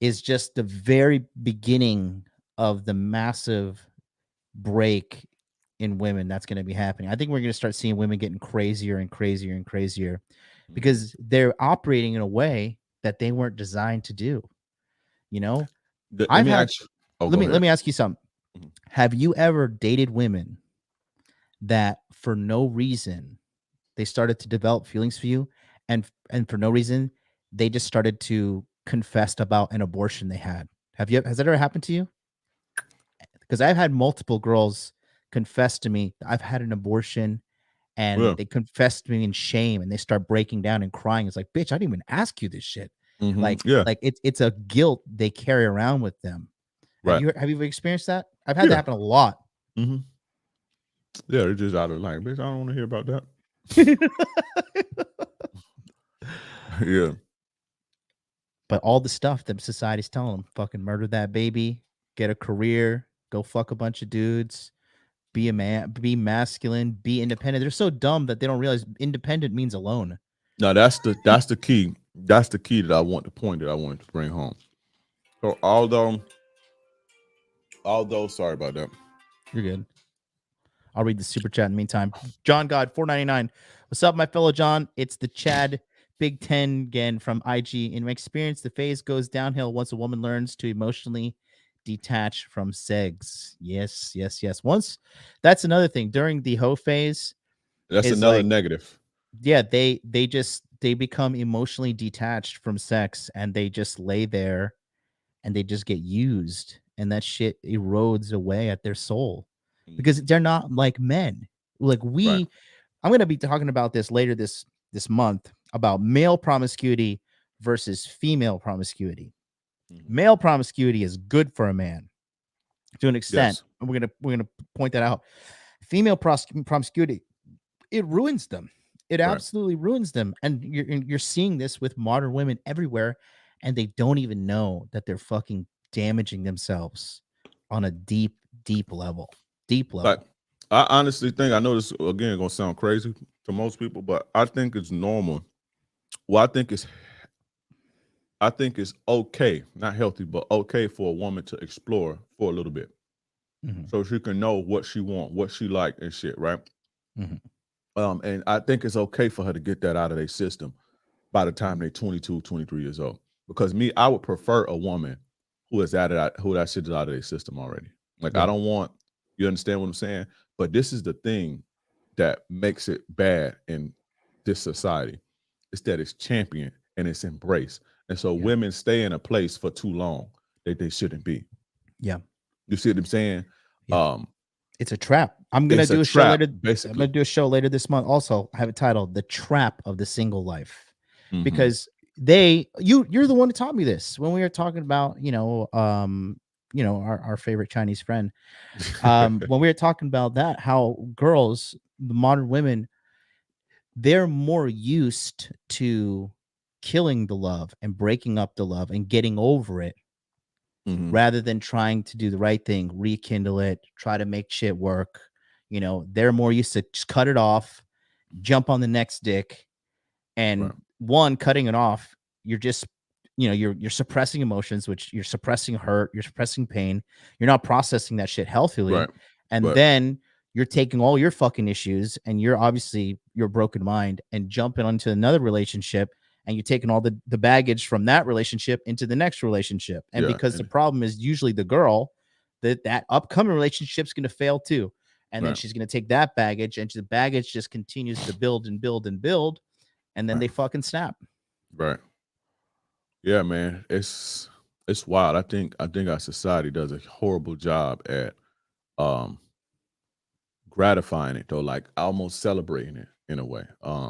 is just the very beginning of the massive break in women that's going to be happening. I think we're going to start seeing women getting crazier and crazier and crazier because they're operating in a way that they weren't designed to do. You know, Let me ask you. Oh, go let ahead. me ask you something. Mhm. Have you ever dated women that for no reason they started to develop feelings for you, and for no reason they just started to confess about an abortion they had? Has that ever happened to you? Because I've had multiple girls confess to me I've had an abortion, Yeah. and they confess to me in shame, and they start breaking down and crying. It's like, bitch, I didn't even ask you this shit. Mm-hmm. Yeah. Like it's a guilt they carry around with them. Right. Have you ever experienced that? I've had that Yeah. happen a lot. Mm-hmm. Yeah. It's just out of line, bitch. I don't want to hear about that. Yeah. But all the stuff that society's telling them, fucking murder that baby, get a career, go fuck a bunch of dudes, be a man, be masculine, be independent. They're so dumb that they don't realize independent means alone. Now that's the key. That's the key that I want the point that I wanted to bring home. So although sorry about that. You're good. I'll read the super chat in the meantime. John God 499. What's up, my fellow John? It's the Chad Big Ten again from IG. In my experience, the phase goes downhill once a woman learns to emotionally detach from sex. Yes, yes, yes. Once that's another thing. During the hoe phase, That's is another like, negative. yeah, they become emotionally detached from sex, and they just lay there and they just get used, and that shit erodes away at their soul because they're not like men. Like Right. I'm going to be talking about this later this month about male promiscuity versus female promiscuity. Mm-hmm. Male promiscuity is good for a man to an extent. Yes. And we're gonna point that out. Female promiscuity, it ruins them. It Right. absolutely ruins them. And you're seeing this with modern women everywhere, and they don't even know that they're fucking damaging themselves on a deep, deep level. Deep Like level. I honestly think I know this again gonna sound crazy to most people, but I think it's normal. Well, I think it's okay, not healthy, but okay for a woman to explore for a little bit. Mm-hmm. So she can know what she want, what she like and shit, right? Mm-hmm. And I think it's okay for her to get that out of their system by the time they're 22, 23 years old. Because me, I would prefer a woman who that shit is out of their system already. Like I Yeah. don't want, you understand what I'm saying? But this is the thing that makes it bad in this society. It's that it's championed and it's embraced. And so Yeah. women stay in a place for too long that they shouldn't be. Yeah. You see what I'm saying? Yeah. Um, It's a trap. I'm gonna it's a do a show trap, later. I'm gonna basically. do a show later this month. Also, I have it titled "The Trap of the Single Life," Mm-hmm. because you're the one who taught me this when we were talking about our favorite Chinese friend. When we were talking about that, how girls, the modern women, they're more used to killing the love and breaking up the love and getting over it Mm-hmm. rather than trying to do the right thing, rekindle it, try to make shit work. They're more used to just cut it off, jump on the next dick, and Right. one, cutting it off, you're just you're suppressing emotions, which you're suppressing hurt, you're suppressing pain, you're not processing that shit healthily, Right. and But then you're taking all your fucking issues and you're obviously your broken mind and jumping onto another relationship, and you're taking all the baggage from that relationship into the next relationship. And yeah, because the and problem is usually the girl, that upcoming relationship's going to fail too, and then right, she's going to take that baggage, and the baggage just continues to build and build and build, and then right, they fucking snap. right. Yeah, man. It's wild. I think our society does a horrible job at um gratifying it though, like almost celebrating it in a way.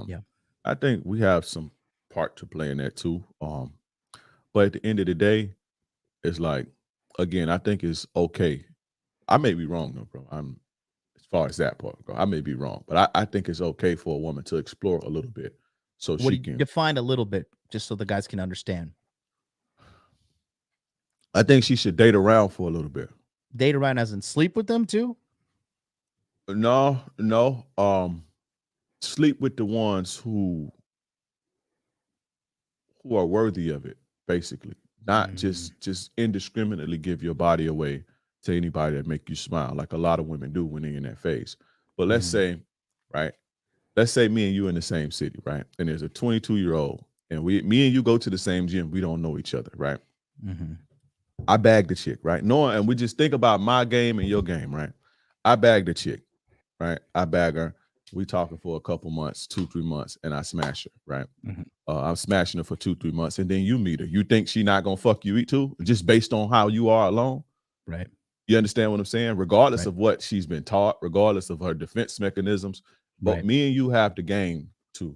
Yeah. I think we have some part to play in that too. But at the end of the day, it's like again, I think it's okay. I may be wrong though, bro. I'm as far as that part go. I may be wrong, but I think it's okay for a woman to explore a little bit so What she do you can define a little bit just so the guys can understand? I think she should date around for a little bit. Date around as in sleep with them too? No. Sleep with the ones who are worthy of it, basically. Not just indiscriminately give your body away to anybody that make you smile, like a lot of women do when they're in that phase. But let's say, right? Let's say me and you in the same city, right? And there's a 22-year-old, and me and you go to the same gym. We don't know each other, right? I bag the chick, right? Knowing, and we just think about my game and your game, right? I bag the chick, right? I bag her. We talking for a couple months, 2-3 months, and I smash her, right? I'm smashing her for 2-3 months, and then you meet her. You think she not gonna fuck you too, just based on how you are alone? Right. You understand what I'm saying? Regardless of what she's been taught, regardless of her defense mechanisms, but me and you have the game to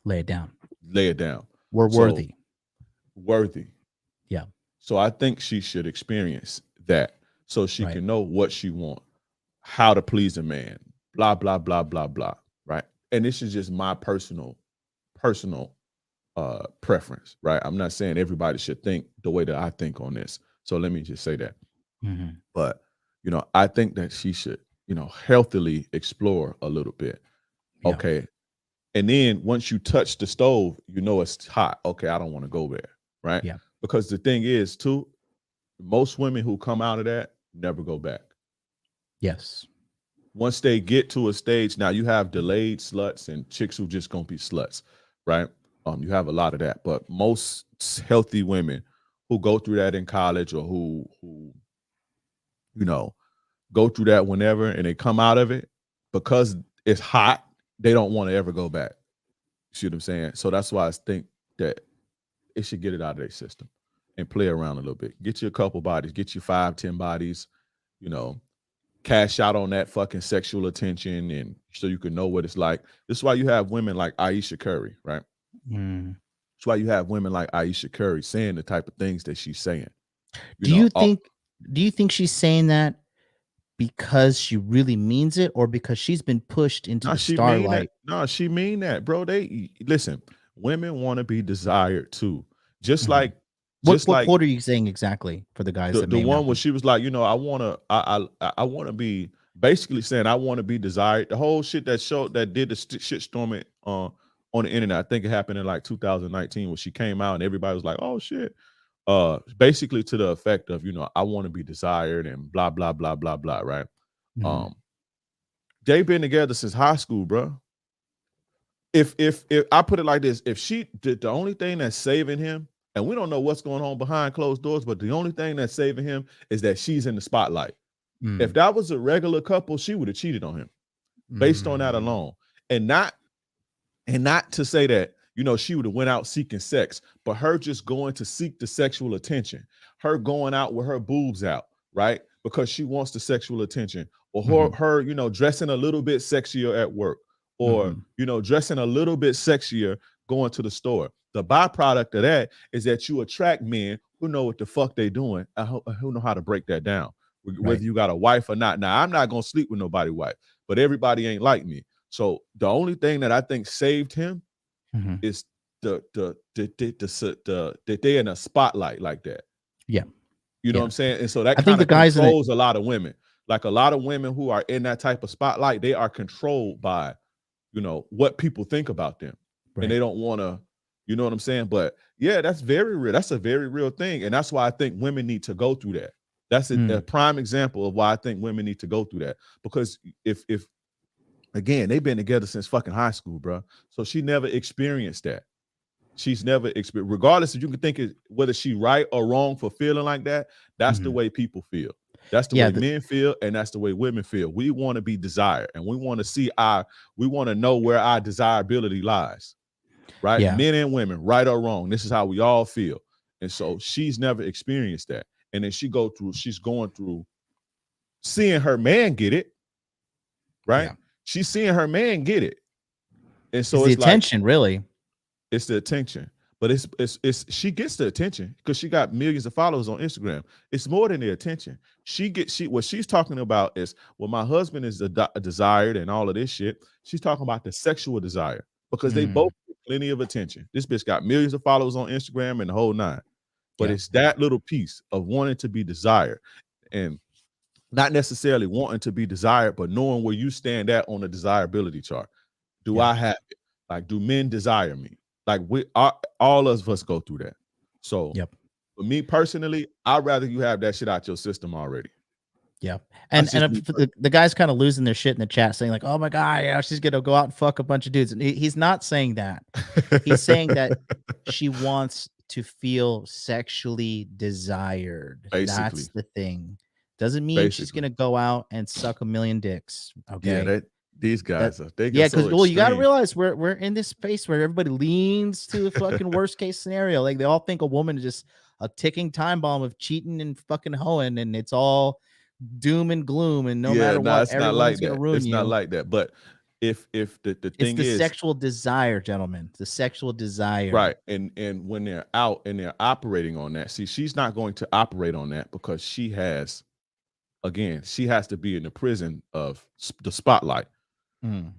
Lay it down. lay it down. We're So, worthy. Yeah. So I think she should experience that so she can know what she wants, how to please a man, blah, blah, blah, blah, blah. Right. And this is just my personal preference, right? I'm not saying everybody should think the way that I think on this. So let me just say that. But, I think that she should, healthily explore a little bit. Yeah. Okay. And then once you touch the stove, it's hot. Okay, I don't want to go there. Right. Yeah. Because the thing is, too, most women who come out of that never go back. Yes. Once they get to a stage, now you have delayed sluts and chicks who just gonna be sluts, right? You have a lot of that, but most healthy women who go through that in college or who go through that whenever and they come out of it because it's hot, they don't want to ever go back. You see what I'm saying? So that's why I think that it should get it out of their system and play around a little bit. Get you a couple bodies, get you 5-10 bodies, cash out on that fucking sexual attention and so you can know what it's like. This is why you have women like Aisha Curry, right? That's why you have women like Aisha Curry saying the type of things that she's saying. Do you think she's saying that because she really means it or because she's been pushed into the starlight? No, she mean that, bro. They listen, women want to be desired too. Just like what quote are you saying exactly for the guys that the one where be? she was like, I wanna be basically saying I want to be desired. The whole shit that did the shit storming on the internet. I think it happened in like 2019 when she came out and everybody was like, oh shit. Basically to the effect of, I want to be desired and blah, blah, blah, blah, blah, right? They've been together since high school, bro. If I put it like this, if she did the only thing that's saving him, and we don't know what's going on behind closed doors, but the only thing that's saving him is that she's in the spotlight. If that was a regular couple, she would have cheated on him based on that alone. And not to say that, she would have went out seeking sex, but her just going to seek the sexual attention, her going out with her boobs out, right? Because she wants the sexual attention, or her, dressing a little bit sexier at work, or, dressing a little bit sexier going to the store. The byproduct of that is that you attract men who know what the fuck they doing, who know how to break that down, whether you got a wife or not. Now, I'm not going to sleep with nobody's wife, but everybody ain't like me. So the only thing that I think saved him is that they're in a spotlight like that. Yeah. You know what I'm saying? And so that I think kind of the guys controls a lot of women. Like a lot of women who are in that type of spotlight, they are controlled by, what people think about them. And they don't want to, you know what I'm saying? But yeah, that's very real. That's a very real thing. And that's why I think women need to go through that. That's a prime example of why I think women need to go through that. Because if again, they've been together since fucking high school, bro. So she never experienced that. She's never experienced, regardless if you can think whether she right or wrong for feeling like that. That's the way people feel. That's the way men feel, and that's the way women feel. We want to be desired, and we want to we want to know where our desirability lies, right? Yeah. Men and women, right or wrong. This is how we all feel. And so she's never experienced that. And then she's going through seeing her man get it, right? Yeah. She's seeing her man get it. And so it's the attention, really. It's the attention. But it's she gets the attention because she got millions of followers on Instagram. It's more than the attention. What she's talking about is, well, my husband is desired and all of this shit. She's talking about the sexual desire because they both get plenty of attention. This bitch got millions of followers on Instagram and the whole nine. But it's that little piece of wanting to be desired. And Not necessarily wanting to be desired, but knowing where you stand at on the desirability chart. Do Yeah. I have it? Like, do men desire me? Like, all of us go through that. So Yep. for me personally, I'd rather you have that shit out your system already. Yeah. That's And just me the guy's kind of losing their shit in the chat saying like, oh my God, yeah, she's going to go out and fuck a bunch of dudes. And he's not saying that. He's saying that she wants to feel sexually desired. Basically. That's the thing. Doesn't mean she's Basically. going to go out and suck a million dicks. Okay. Yeah, these guys are they Yeah, get so because well, you got to extreme. realize we're in this space where everybody leans to the fucking worst case scenario. Like they all think a woman is just a ticking time bomb of cheating and fucking hoeing, and it's all doom and gloom, and no matter what, it's not like everyone's gonna that. ruin It's you. not like that. But if the It's thing the is sexual desire, gentlemen. The sexual desire. right, and when they're out and they're operating on that, see, she's not going to operate on that because she has to be in the prison of the spotlight.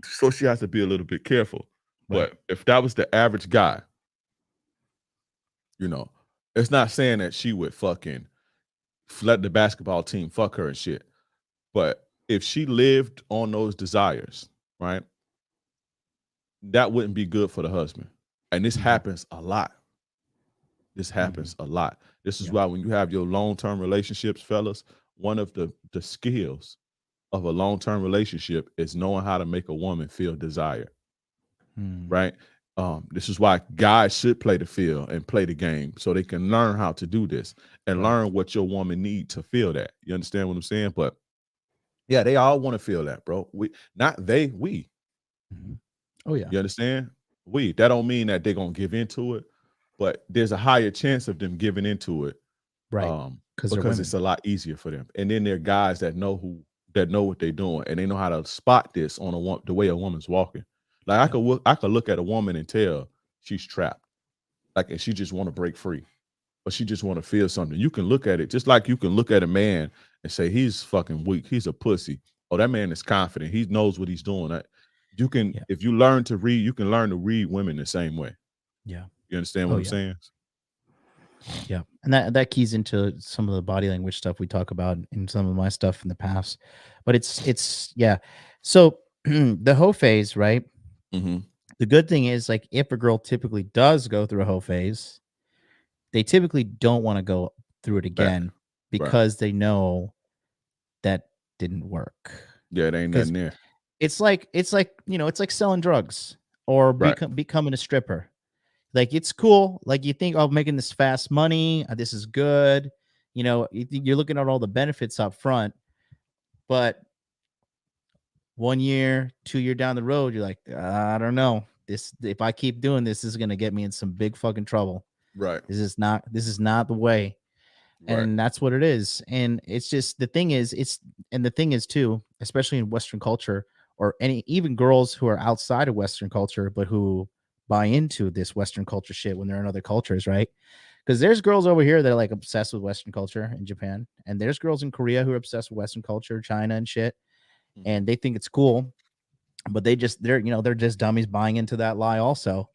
So she has to be a little bit careful. Right. But if that was the average guy, it's not saying that she would fucking let the basketball team fuck her and shit. But if she lived on those desires, right, that wouldn't be good for the husband. And this happens a lot. This happens a lot. This is why when you have your long-term relationships, fellas, one of the skills of a long-term relationship is knowing how to make a woman feel desired. Right? This is why guys should play the field and play the game so they can learn how to do this and learn what your woman needs to feel that. You understand what I'm saying? But yeah, they all want to feel that, bro. We. Oh yeah. You understand? That don't mean that they're gonna give into it, but there's a higher chance of them giving into it, Right. because it's a lot easier for them. And then there are guys that know what they're doing, and they know how to spot this on the way a woman's walking. Like I could look at a woman and tell she's trapped, like, and she just want to break free, or she just want to feel something. You can look at it just like you can look at a man and say he's fucking weak, he's a pussy. Oh, that man is confident, he knows what he's doing. You can, if you learn to read, you can learn to read women the same way. Yeah. You understand what I'm saying? Yeah. And that keys into some of the body language stuff we talk about in some of my stuff in the past. But it's yeah. So the hoe phase, right? The good thing is, like, if a girl typically does go through a hoe phase, they typically don't want to go through it again because they know that didn't work. Yeah, it ain't nothing there. It's like it's like selling drugs or becoming a stripper. Like, it's cool. Like, you think, oh, making this fast money, this is good. You're looking at all the benefits up front, but 1 year, 2 year down the road, you're like, I don't know. If I keep doing this is going to get me in some big fucking trouble. Right. This is not the way. And that's what it is. And it's just, the thing is too, especially in Western culture, or even girls who are outside of Western culture, but who buy into this Western culture shit when they're in other cultures, right? Because there's girls over here that are like obsessed with Western culture in Japan, and there's girls in Korea who are obsessed with Western culture, China and shit, and they think it's cool, but they're just dummies buying into that lie also.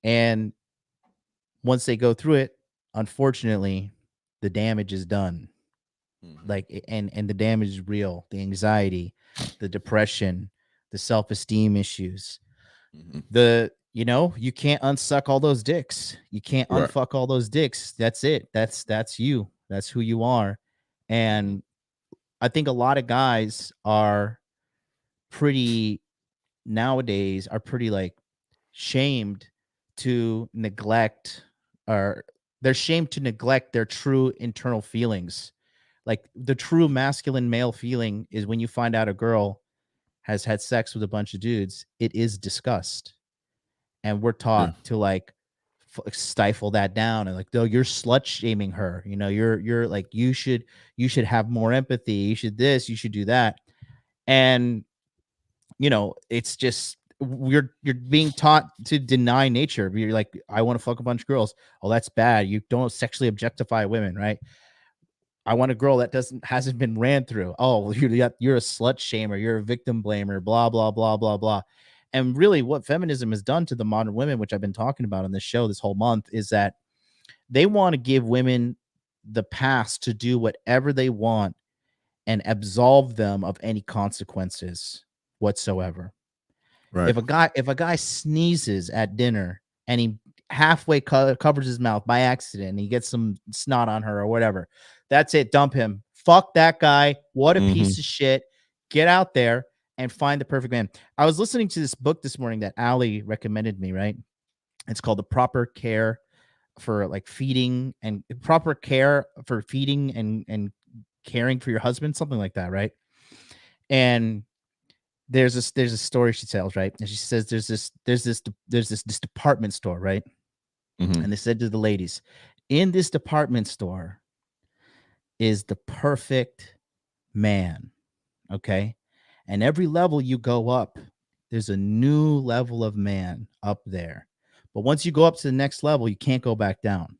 And once they go through it, unfortunately, the damage is done. Like, and the damage is real. The anxiety, the depression, the self-esteem issues, you can't unsuck all those dicks. You can't unfuck all those dicks. That's it. That's you. That's who you are. And I think a lot of guys are pretty like shamed to neglect, or they're shamed to neglect their true internal feelings. Like, the true masculine male feeling is when you find out a girl has had sex with a bunch of dudes, it is disgust. And we're taught to like stifle that down and like, though, you're slut shaming her. You're like, you should have more empathy. You should this, you should do that. And it's just, you're being taught to deny nature. You're like, I want to fuck a bunch of girls. Oh, that's bad. You don't sexually objectify women, right? I want a girl that hasn't been ran through. Oh, you're a slut shamer. You're a victim blamer. Blah blah blah blah blah. And really, what feminism has done to the modern women, which I've been talking about on this show this whole month, is that they want to give women the pass to do whatever they want and absolve them of any consequences whatsoever. Right. If a guy sneezes at dinner and he halfway covers his mouth by accident and he gets some snot on her or whatever, that's it. Dump him. Fuck that guy. What a piece of shit. Get out there and find the perfect man. I was listening to this book this morning that Allie recommended me, right? It's called The Proper Care for like feeding and proper care for feeding and caring for your husband, something like that, right? And there's a story she tells, right? And she says there's this department store, right? And they said to the ladies, in this department store is the perfect man, okay? And every level you go up, there's a new level of man up there. But once you go up to the next level, you can't go back down.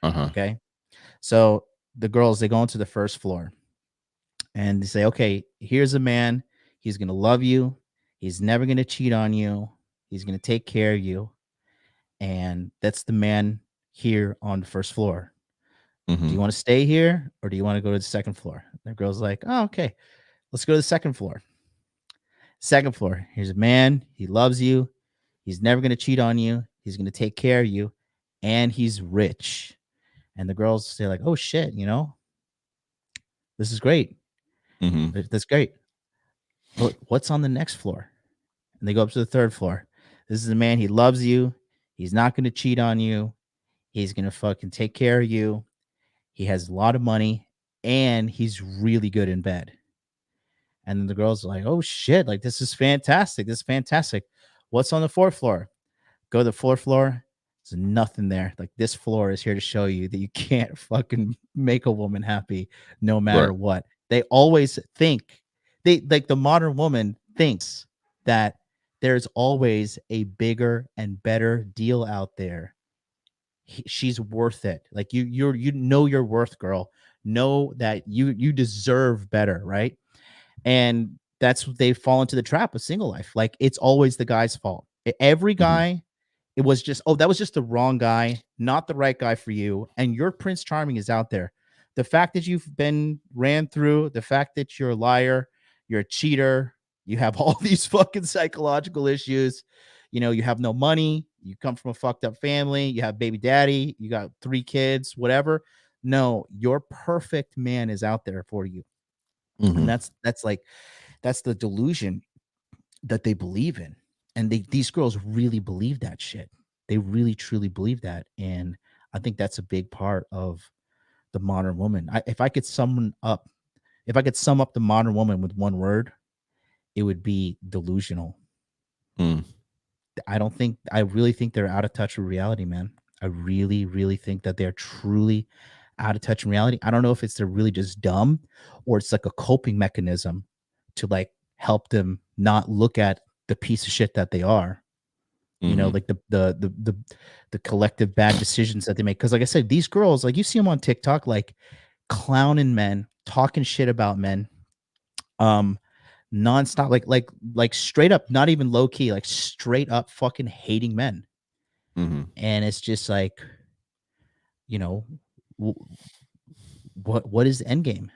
Okay. So the girls, they go into the first floor and they say, okay, here's a man. He's going to love you. He's never going to cheat on you. He's going to take care of you. And that's the man here on the first floor. Do you want to stay here or do you want to go to the second floor? The girl's like, oh, okay, let's go to the second floor. Second floor, here's a man. He loves you. He's never going to cheat on you. He's going to take care of you. And he's rich. And the girls say like, oh shit, this is great. That's great. But what's on the next floor? And they go up to the third floor. This is a man. He loves you. He's not going to cheat on you. He's going to fucking take care of you. He has a lot of money and he's really good in bed. And then the girls are like, oh shit, like this is fantastic. This is fantastic. What's on the fourth floor? Go to the fourth floor. There's nothing there. Like this floor is here to show you that you can't fucking make a woman happy no matter what. They always think the modern woman thinks that there's always a bigger and better deal out there. She's worth it. Like you know your worth, girl. Know that you deserve better, right? And that's what they fall into the trap of single life. Like it's always the guy's fault. Every guy, it was just, oh, that was just the wrong guy, not the right guy for you. And your Prince Charming is out there. The fact that you've been ran through, the fact that you're a liar, you're a cheater, you have all these fucking psychological issues. You have no money, you come from a fucked up family, you have baby daddy, you got 3 kids, whatever. No, your perfect man is out there for you. And that's the delusion that they believe in. And these girls really believe that shit. They really truly believe that. And I think that's a big part of the modern woman. If I could sum up the modern woman with one word, it would be delusional. I really think they're out of touch with reality, man. I really, really think that they're truly out of touch in reality. I don't know if they're really just dumb or it's like a coping mechanism to like help them not look at the piece of shit that they are. Like the collective bad decisions that they make. Because like I said, these girls, like you see them on TikTok, like clowning men, talking shit about men, nonstop, like straight up, not even low key, like straight up fucking hating men. And it's just like, what is the end game?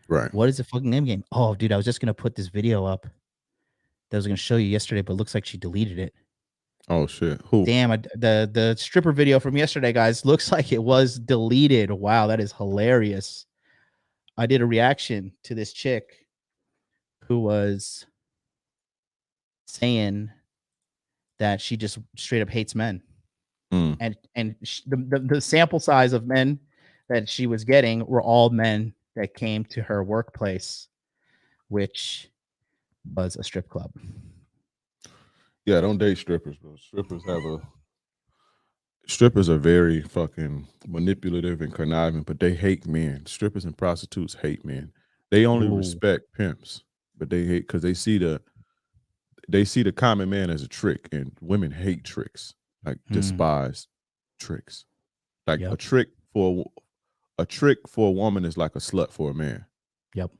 Right. What is the fucking end game? Oh, dude, I was just gonna put this video up that I was gonna show you yesterday, but it looks like she deleted it. Oh shit. Who? Damn, the stripper video from yesterday, guys, looks like it was deleted. Wow, that is hilarious. I did a reaction to this chick who was saying that she just straight up hates men. And the sample size of men that she was getting were all men that came to her workplace, which was a strip club. Yeah, don't date strippers, bro. Strippers are very fucking manipulative and conniving, but they hate men. Strippers and prostitutes hate men. They only respect pimps, but they hate because they see the common man as a trick, and women hate tricks, like despise tricks. Like a trick for a woman is like a slut for a man. Yep.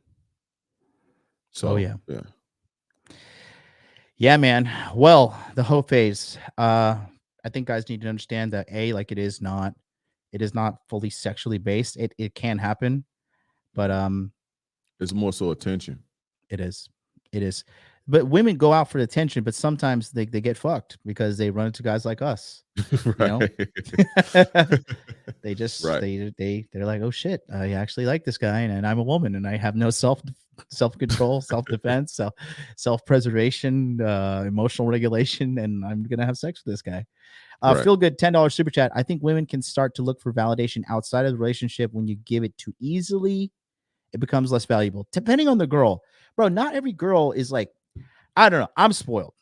So yeah, man. Well, the hoe phase. I think guys need to understand that like it is not fully sexually based. It can happen, but It's more so attention. It is. It is. But women go out for the attention, but sometimes they get fucked because they run into guys like us. You know, Right. they just Right. they're like, oh shit, I actually like this guy, and I'm a woman, and I have no self control, self defense, self preservation, emotional regulation, and I'm gonna have sex with this guy. Right. Feel good $10 super chat. I think women can start to look for validation outside of the relationship. When you give it too easily, it becomes less valuable. Depending on the girl, bro. Not every girl is like, I don't know. I'm spoiled.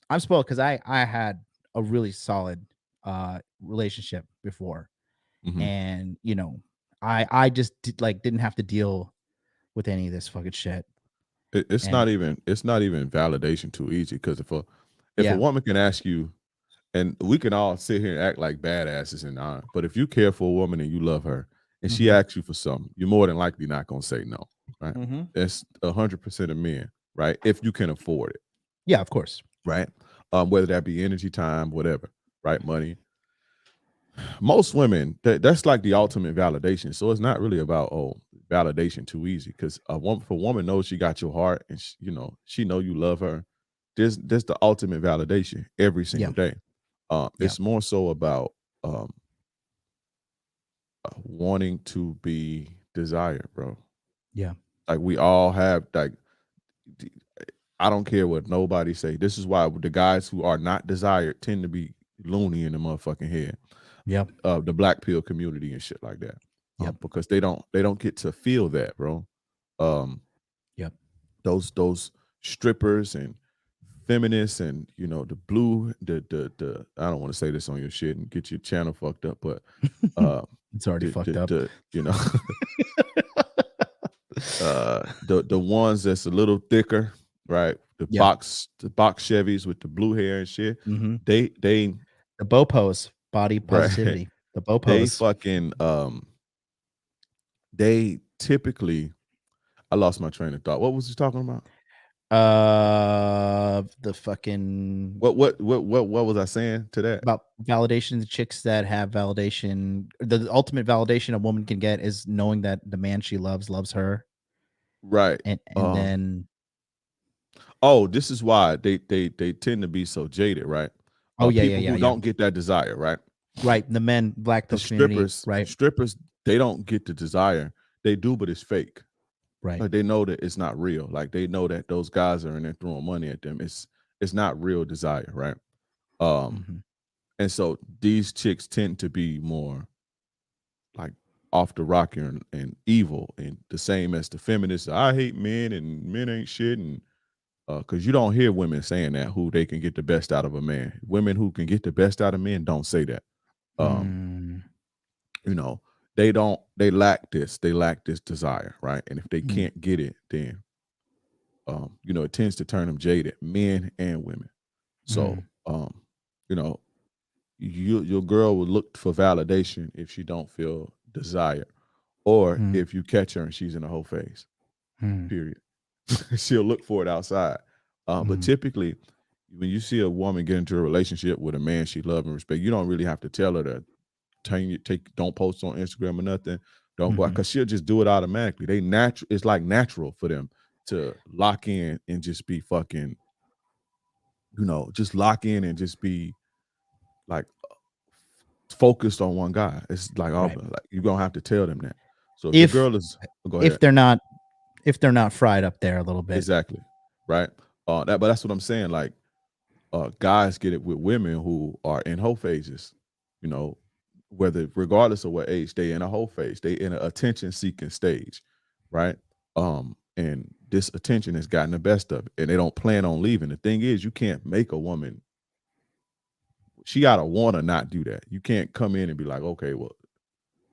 I'm spoiled because I had a really solid relationship before, Mhm. and you know, I just didn't have to deal with any of this fucking shit. It's And not even validation too easy, because if a yeah, woman can ask you, and we can all sit here and act like badasses and on, but if you care for a woman and you love her and she mm-hmm, asks you for something, you're more than likely not gonna say no, right? mm-hmm. That's 100% of men, right? If you can afford it, Yeah, of course. right? Whether that be energy, time, whatever, right? Money. Most women, that's like the ultimate validation. So it's not really about validation too easy, because if a woman knows she got your heart and she know you love her, there's the ultimate validation every Yeah, single day. yeah, It's more so about um, wanting to be desired, bro. yeah. Like we all have, like, d- I don't care what nobody say. This is why the guys who are not desired tend to be loony in the motherfucking head. Yep. The black pill community and shit like that, Yep. because they don't get to feel that, bro. Um, Yep. those strippers and feminists and the blue the I don't want to say this on your shit and get your channel fucked up, but uh It's already fucked up. the the ones that's a little thicker, right? Yeah. The box Chevys with the blue hair and shit. Mm-hmm. They The Bo pose, body right. positivity. The Bo They pose. fucking they typically, I lost my train of thought. What was you talking about? The fucking What was I saying to that? about validation. The chicks that have validation, the ultimate validation a woman can get is knowing that the man she loves her, Right. and then Oh, this is why they tend to be so jaded, right? oh yeah, yeah, People yeah, who yeah. don't get that desire, right? Right. The men, black The pill community. Right. strippers, they don't get the desire. They do, but it's fake. Right. Like they know that it's not real. Like they know that those guys are in there throwing money at them. It's not real desire, right? Um, Mm-hmm. and so these chicks tend to be more like off the rocker and evil, and the same as the feminists. I hate men and men ain't shit, and because you don't hear women saying that, who they can get the best out of a man. Women who can get the best out of men don't say that. Um, Mm, you know, they lack this desire, right? And if they mm, can't get it, then it tends to turn them jaded, men and women. So mm, you know, your girl will look for validation if she don't feel desire, or mm, if you catch her and she's in a whole phase. mm, Period. She'll look for it outside. But mm, typically, when you see a woman get into a relationship with a man she loves and respect, you don't really have to tell her to don't post on Instagram or nothing. Don't go out, mm, because she'll just do it automatically. It's like natural for them to lock in and just be fucking, just lock in and just be like focused on one guy. It's like, oh, right. like you don't have to tell them that. So if your If girl is, go if ahead. they're not if they're not fried up there a little bit. Exactly. Right. But that's what I'm saying. Like, guys get it with women who are in whole phases, you know, whether regardless of what age they in a whole phase, they in an attention seeking stage, right? And this attention has gotten the best of it, and they don't plan on leaving. The thing is, you can't make a woman. She gotta want to not do that. You can't come in and be like, okay, well,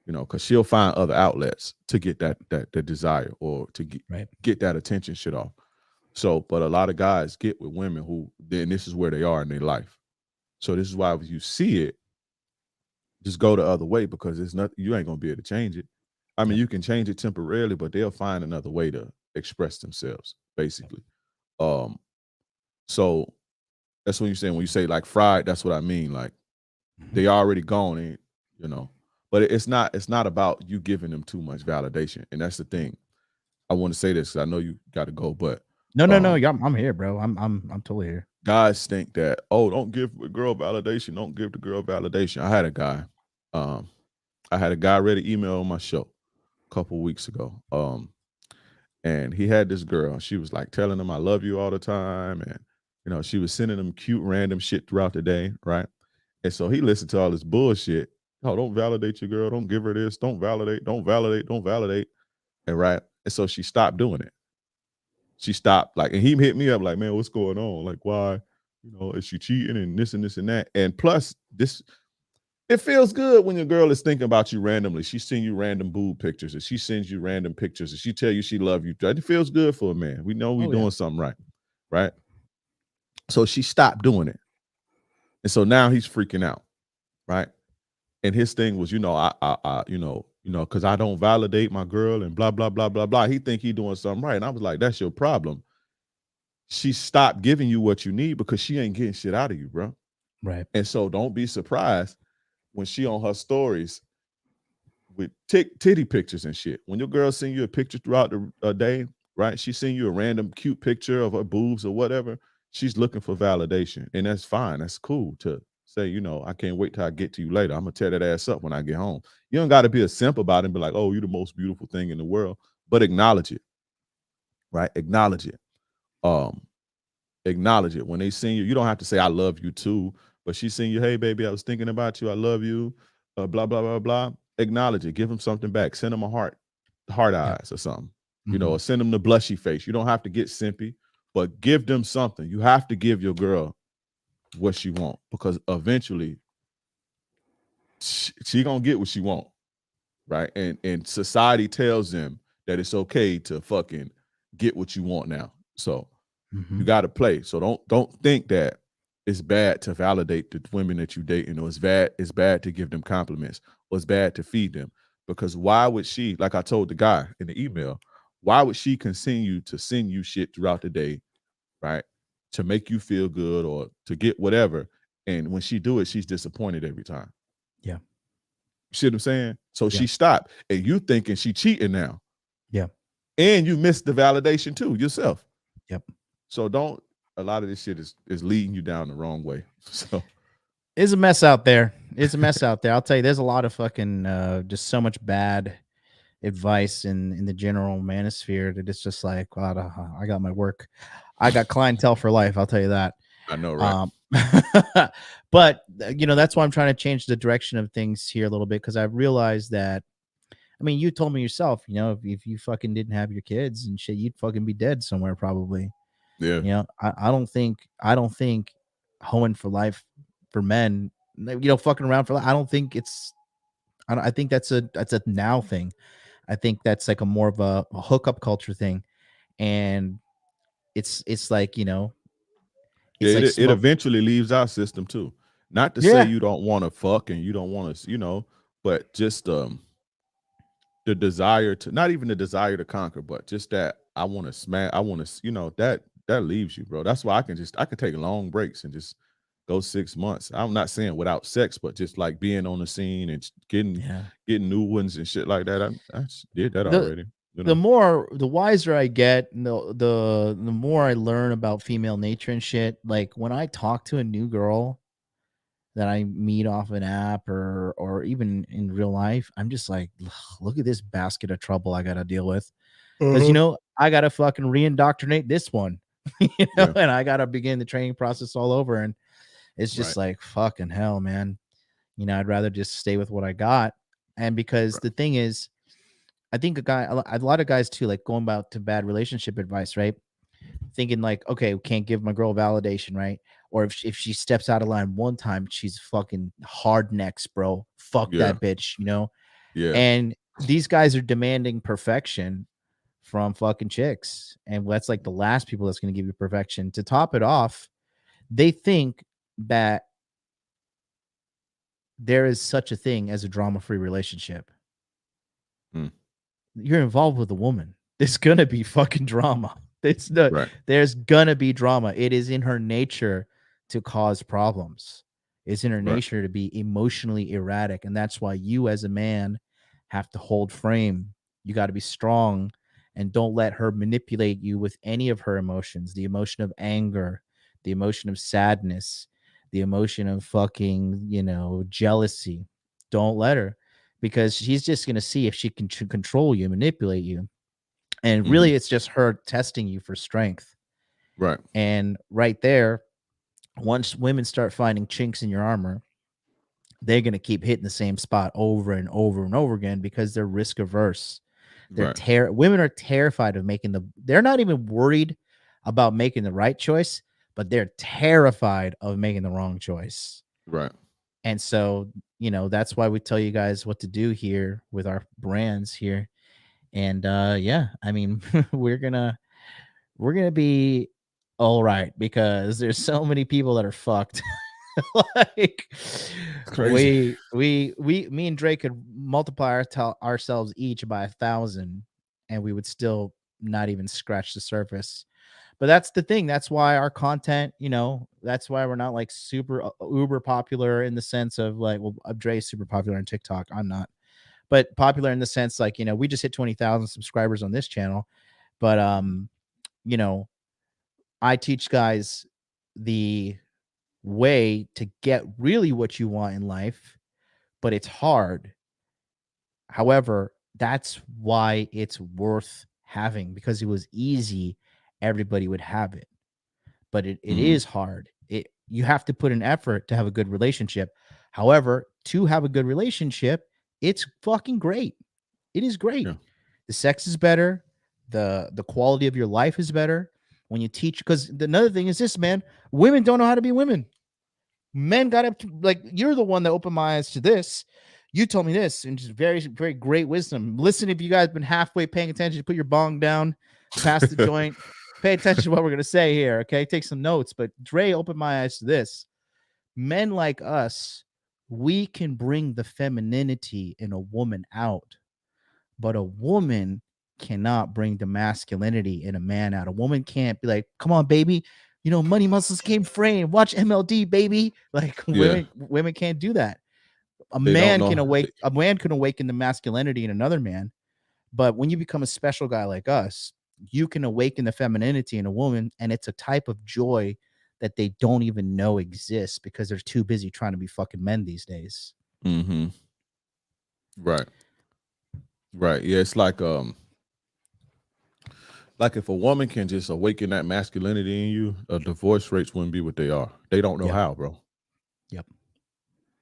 because she'll find other outlets to get that desire, or to Right. get that attention shit off. So, but a lot of guys get with women who, then this is where they are in their life. So this is why if you see it, just go the other way, because it's not, you ain't gonna be able to change it. I mean, Yep. you can change it temporarily, but they'll find another way to express themselves, Yep. basically. Um, so that's when you say like fried, that's what I mean. Like Mhm. they already gone in, you know. But it's not about you giving them too much validation. And that's the thing. I want to say this because I know you got to go, but No, no, no. I'm here, bro. I'm totally here. guys think that, oh, don't give a girl validation. Don't give the girl validation. I had a guy read an email on my show a couple weeks ago. And he had this girl. She was like telling him I love you all the time. And, you know, she was sending him cute random shit throughout the day, right? And so he listened to all this bullshit. Oh, don't validate your girl. Don't give her this. Don't validate. Don't validate. Don't validate. And right. And so she stopped doing it. She stopped, like, and he hit me up like, man, what's going on? Like, why, you know, is she cheating and this and this and that? And plus, this, it feels good when your girl is thinking about you randomly. She sends you random boob pictures, and she sends you random pictures, and she tell you she love you. It feels good for a man. We know we're doing something right, right? So she stopped doing it, and so now he's freaking out, right? And his thing was, you know, because I don't validate my girl and blah blah blah blah blah. He think he doing something right, and I was like, that's your problem. She stopped giving you what you need because she ain't getting shit out of you, bro. Right. And so don't be surprised when she on her stories with titty pictures and shit. When your girl send you a picture throughout the day, right? She send you a random cute picture of her boobs or whatever. She's looking for validation, and that's fine. That's cool to say, you know, I can't wait till I get to you later. I'm gonna tear that ass up when I get home. You don't got to be a simp about it and be like, oh, you're the most beautiful thing in the world, but acknowledge it, right? Acknowledge it. Acknowledge it. When they send you, you don't have to say I love you too, but she send you, hey baby, I was thinking about you, I love you, blah blah blah blah. Acknowledge it. Give them something back. Send them a heart eyes or something, you know, or send them the blushy face. You don't have to get simpy, but give them something. You have to give your girl what she want, because eventually she gonna get what she want, right? And society tells them that it's okay to fucking get what you want now. So you got to play. So don't think that it's bad to validate the women that you date, or it's bad to give them compliments, or it's bad to feed them. Because why would she, like I told the guy in the email, why would she continue to send you shit throughout the day, right? To make you feel good or to get whatever. And when she do it, she's disappointed every time. Yeah. You see what I'm saying? So she stopped, and you thinking she cheating now. Yeah. And you missed the validation too yourself. Yep. So a lot of this shit is leading you down the wrong way. So it's a mess out there. It's a mess out there. I'll tell you, there's a lot of fucking just so much bad advice in the general manosphere that it's just like, wow, I got my work. I got clientele for life. I'll tell you that. I know, right? But you know, that's why I'm trying to change the direction of things here a little bit, because I've realized that, I mean, you told me yourself, you know, if you fucking didn't have your kids and shit, you'd fucking be dead somewhere probably. Yeah. You know, I don't think hoeing for life for men, you know, fucking around for life, I don't think it's, I think that's a now thing. I think that's like a more of a hookup culture thing. And it's like, you know, it's like it smoke. eventually leaves our system too. Not to say you don't want to fuck and you don't want to, you know, but just the desire to, not even the desire to conquer, but just that I want to smash, I want to, you know, that leaves you, bro. That's why I can take long breaks and just go 6 months. I'm not saying without sex, but just like being on the scene and getting new ones and shit like that. I did that already. You know? The wiser I get, the more I learn about female nature and shit. Like when I talk to a new girl that I meet off an app or even in real life, I'm just like, look at this basket of trouble I got to deal with. Because, you know, I got to fucking reindoctrinate this one, you know, and I got to begin the training process all over. And it's just like, fucking hell, man. You know, I'd rather just stay with what I got. And because the thing is, I think a lot of guys too, like going about to bad relationship advice, right? Thinking like, okay, we can't give my girl validation, right? Or if she steps out of line one time, she's fucking hard necks, bro. Fuck that bitch, you know? Yeah. And these guys are demanding perfection from fucking chicks. And that's like the last people that's going to give you perfection. To top it off, they think that there is such a thing as a drama-free relationship. You're involved with a woman. There's gonna be fucking drama. There's gonna be drama. It is in her nature to cause problems. It's in her nature to be emotionally erratic. And that's why you as a man have to hold frame. You got to be strong and don't let her manipulate you with any of her emotions, the emotion of anger, the emotion of sadness, the emotion of fucking, jealousy. Don't let her, because she's just going to see if she can control you, manipulate you. And Mm-hmm. really, it's just her testing you for strength. Right. And right there, once women start finding chinks in your armor, they're going to keep hitting the same spot over and over and over again because they're risk averse. Right. Women are terrified of they're not even worried about making the right choice, but they're terrified of making the wrong choice. Right. And so, that's why we tell you guys what to do here with our brands here. And yeah, I mean, we're gonna be all right, because there's so many people that are fucked. Like, It's crazy. me and Drake could multiply ourselves each by 1,000, and we would still not even scratch the surface. But that's the thing. That's why our content, that's why we're not like super uber popular, in the sense of like, well, Dre's super popular on TikTok. I'm not, but popular in the sense like, we just hit 20,000 subscribers on this channel. But you know, I teach guys the way to get really what you want in life, but it's hard. However, that's why it's worth having, because it was easy, everybody would have it. But it Mm-hmm. is hard. You have to put an effort to have a good relationship. However, to have a good relationship, it's fucking great. It is great. Yeah. The sex is better. The quality of your life is better when you teach. Because another thing is this, man, women don't know how to be women. Men got up to, like, you're the one that opened my eyes to this. You told me this, and just very, very great wisdom. Listen, if you guys been halfway paying attention, put your bong down, pass the joint, pay attention to what we're gonna say here. Okay, take some notes. But Dre opened my eyes to this. Men like us, we can bring the femininity in a woman out, but a woman cannot bring the masculinity in a man out. A woman can't be like, come on, baby, money muscles came frame. Watch MLD, baby. Like, Yeah. women can't do that. They don't know. A man can awaken the masculinity in another man. But when you become a special guy like us, you can awaken the femininity in a woman, and it's a type of joy that they don't even know exists, because they're too busy trying to be fucking men these days. Mm-hmm. Right. Right. Yeah. It's like if a woman can just awaken that masculinity in you, divorce rates wouldn't be what they are. They don't know Yep. how, bro. Yep.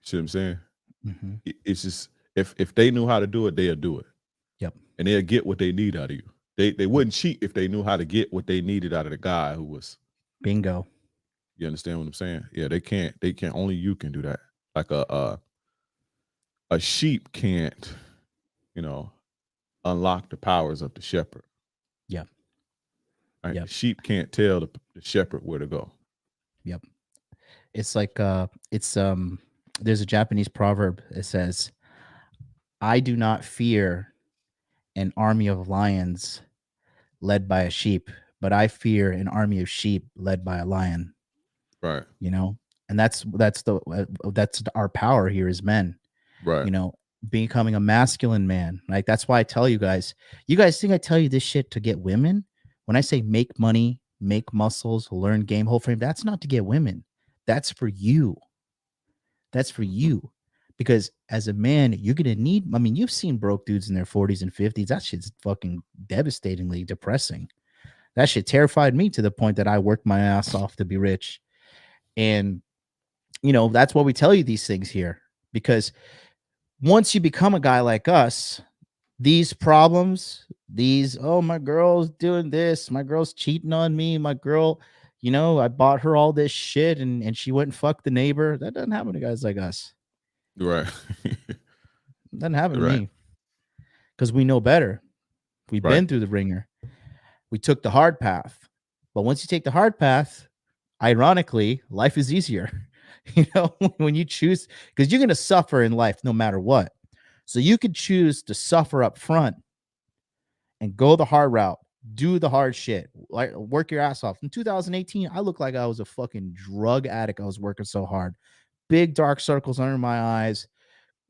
See what I'm saying? Mm-hmm. It's just, if they knew how to do it, they'll do it. Yep. And they'll get what they need out of you. They wouldn't cheat if they knew how to get what they needed out of the guy who was. Bingo. You understand what I'm saying? Yeah, they can't. Only you can do that. Like a sheep can't, unlock the powers of the shepherd. Yep. Right? Yep. The sheep can't tell the shepherd where to go. Yep. It's like there's a Japanese proverb. It says, I do not fear an army of lions led by a sheep, but I fear an army of sheep led by a lion. Right. And that's our power here as men. Right. Becoming a masculine man. Like, that's why I tell you guys think I tell you this shit to get women. When I say make money, make muscles, learn game, whole frame, that's not to get women. That's for you. That's for you. Because as a man, you're going to need, you've seen broke dudes in their 40s and 50s. That shit's fucking devastatingly depressing. That shit terrified me to the point that I worked my ass off to be rich. And, that's why we tell you these things here. Because once you become a guy like us, these problems, my girl's doing this, my girl's cheating on me, my girl, I bought her all this shit and she went and fucked the neighbor. That doesn't happen to guys like us. Right. Doesn't happen to Right. me, because we know better. We've Right. been through the ringer. We took the hard path. But once you take the hard path, ironically, life is easier. When you choose, because you're going to suffer in life no matter what. So you could choose to suffer up front and go the hard route, do the hard shit, like work your ass off. In 2018, I looked like I was a fucking drug addict. I was working so hard. Big dark circles under my eyes,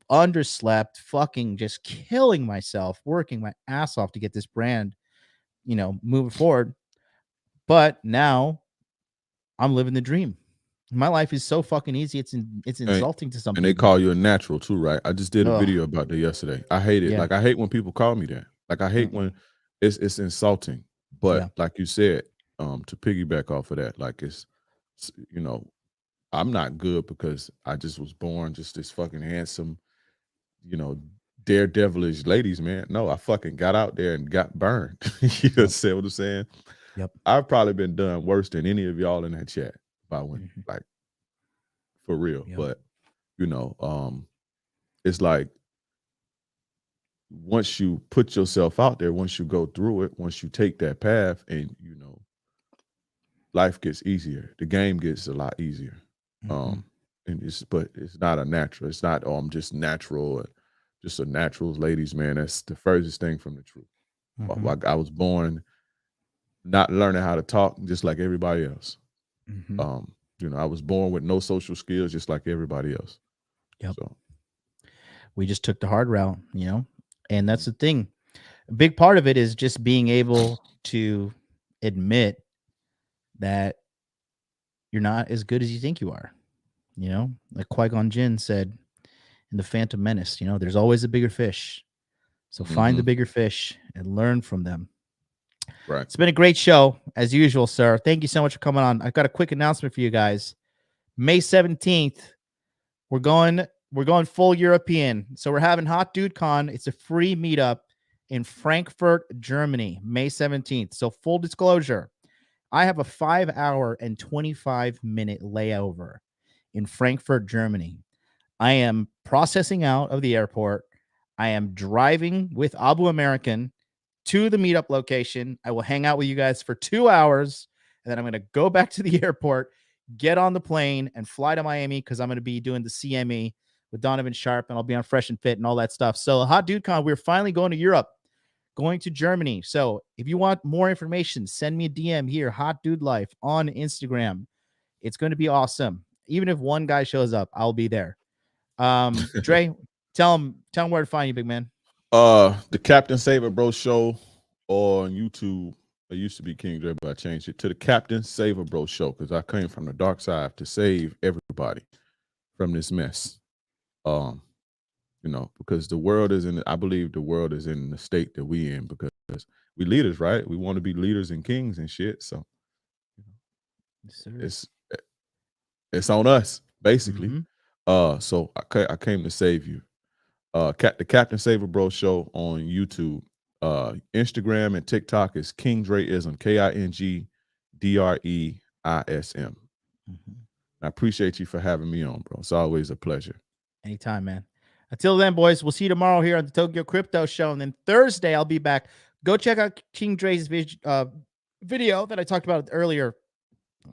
underslept, fucking just killing myself, working my ass off to get this brand moving forward. But now I'm living the dream. My life is so fucking easy. It's insulting to some And they people. call you a natural too, right? I just did a Ugh. video about that yesterday. I hate it. Yeah. Like I hate when people call me that. Like I hate when it's insulting. But Yeah. like you said, to piggyback off of that, like I'm not good because I just was born just this fucking handsome, daredevilish ladies, man. No, I fucking got out there and got burned. You understand what I'm saying? Yep. I've probably been done worse than any of y'all in that chat by women, like for real. Yep. But it's like once you put yourself out there, once you go through it, once you take that path, and life gets easier. The game gets a lot easier. And it's not a natural. It's not, I'm just natural, just a natural ladies, man. That's the furthest thing from the truth. I was born not learning how to talk just like everybody else. I was born with no social skills just like everybody else. Yep. So we just took the hard route, and that's the thing. A big part of it is just being able to admit that you're not as good as you think you are. Like Qui-Gon Jinn said in The Phantom Menace, there's always a bigger fish. So find the bigger fish and learn from them. Right. It's been a great show, as usual, sir. Thank you so much for coming on. I've got a quick announcement for you guys. May 17th, we're going full European. So we're having Hot Dude Con. It's a free meetup in Frankfurt, Germany, May 17th. So full disclosure, I have a 5-hour and 25-minute layover in Frankfurt, Germany. I am processing out of the airport. I am driving with Abu American to the meetup location. I will hang out with you guys for 2 hours, and then I'm going to go back to the airport, get on the plane, and fly to Miami because I'm going to be doing the CME with Donovan Sharp, and I'll be on Fresh and Fit and all that stuff. So Hot Dude Con, we're finally going to Europe, going to Germany. So if you want more information, send me a DM here, Hot Dude Life on Instagram. It's going to be awesome. Even if one guy shows up, I'll be there. Dre, tell him where to find you, big man. The Captain Save a Bro show on YouTube. It used to be King Dre, but I changed it to the Captain Save a Bro show because I came from the dark side to save everybody from this mess. Because the world is I believe the world is in the state that we in because we leaders, right? We want to be leaders and kings and shit. So it's on us, basically. So I came to save you. The Captain Save a Bro show on YouTube. Instagram and TikTok is King Dreism, KingDreism. I appreciate you for having me on, bro. It's always a pleasure. Anytime, man. Until then, boys, we'll see you tomorrow here on the Tokyo Crypto Show. And then Thursday, I'll be back. Go check out King Dre's video that I talked about earlier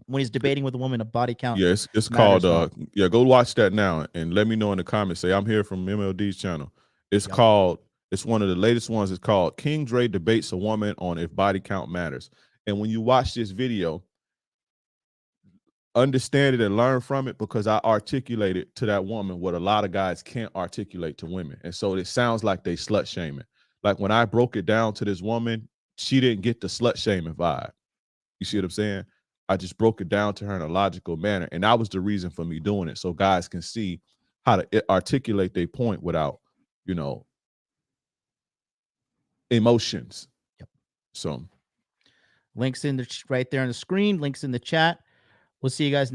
when he's debating with a woman a body count. Yeah, it's called, go watch that now and let me know in the comments. Say, I'm here from MLD's channel. It's called, it's one of the latest ones. It's called King Dre Debates a Woman on If Body Count Matters. And when you watch this video, understand it and learn from it because I articulated to that woman what a lot of guys can't articulate to women. And so it sounds like they slut shaming. Like when I broke it down to this woman, she didn't get the slut shaming vibe. You see what I'm saying? I just broke it down to her in a logical manner. And that was the reason for me doing it. So guys can see how to articulate their point without, emotions. So links in right there on the screen, links in the chat. We'll see you guys next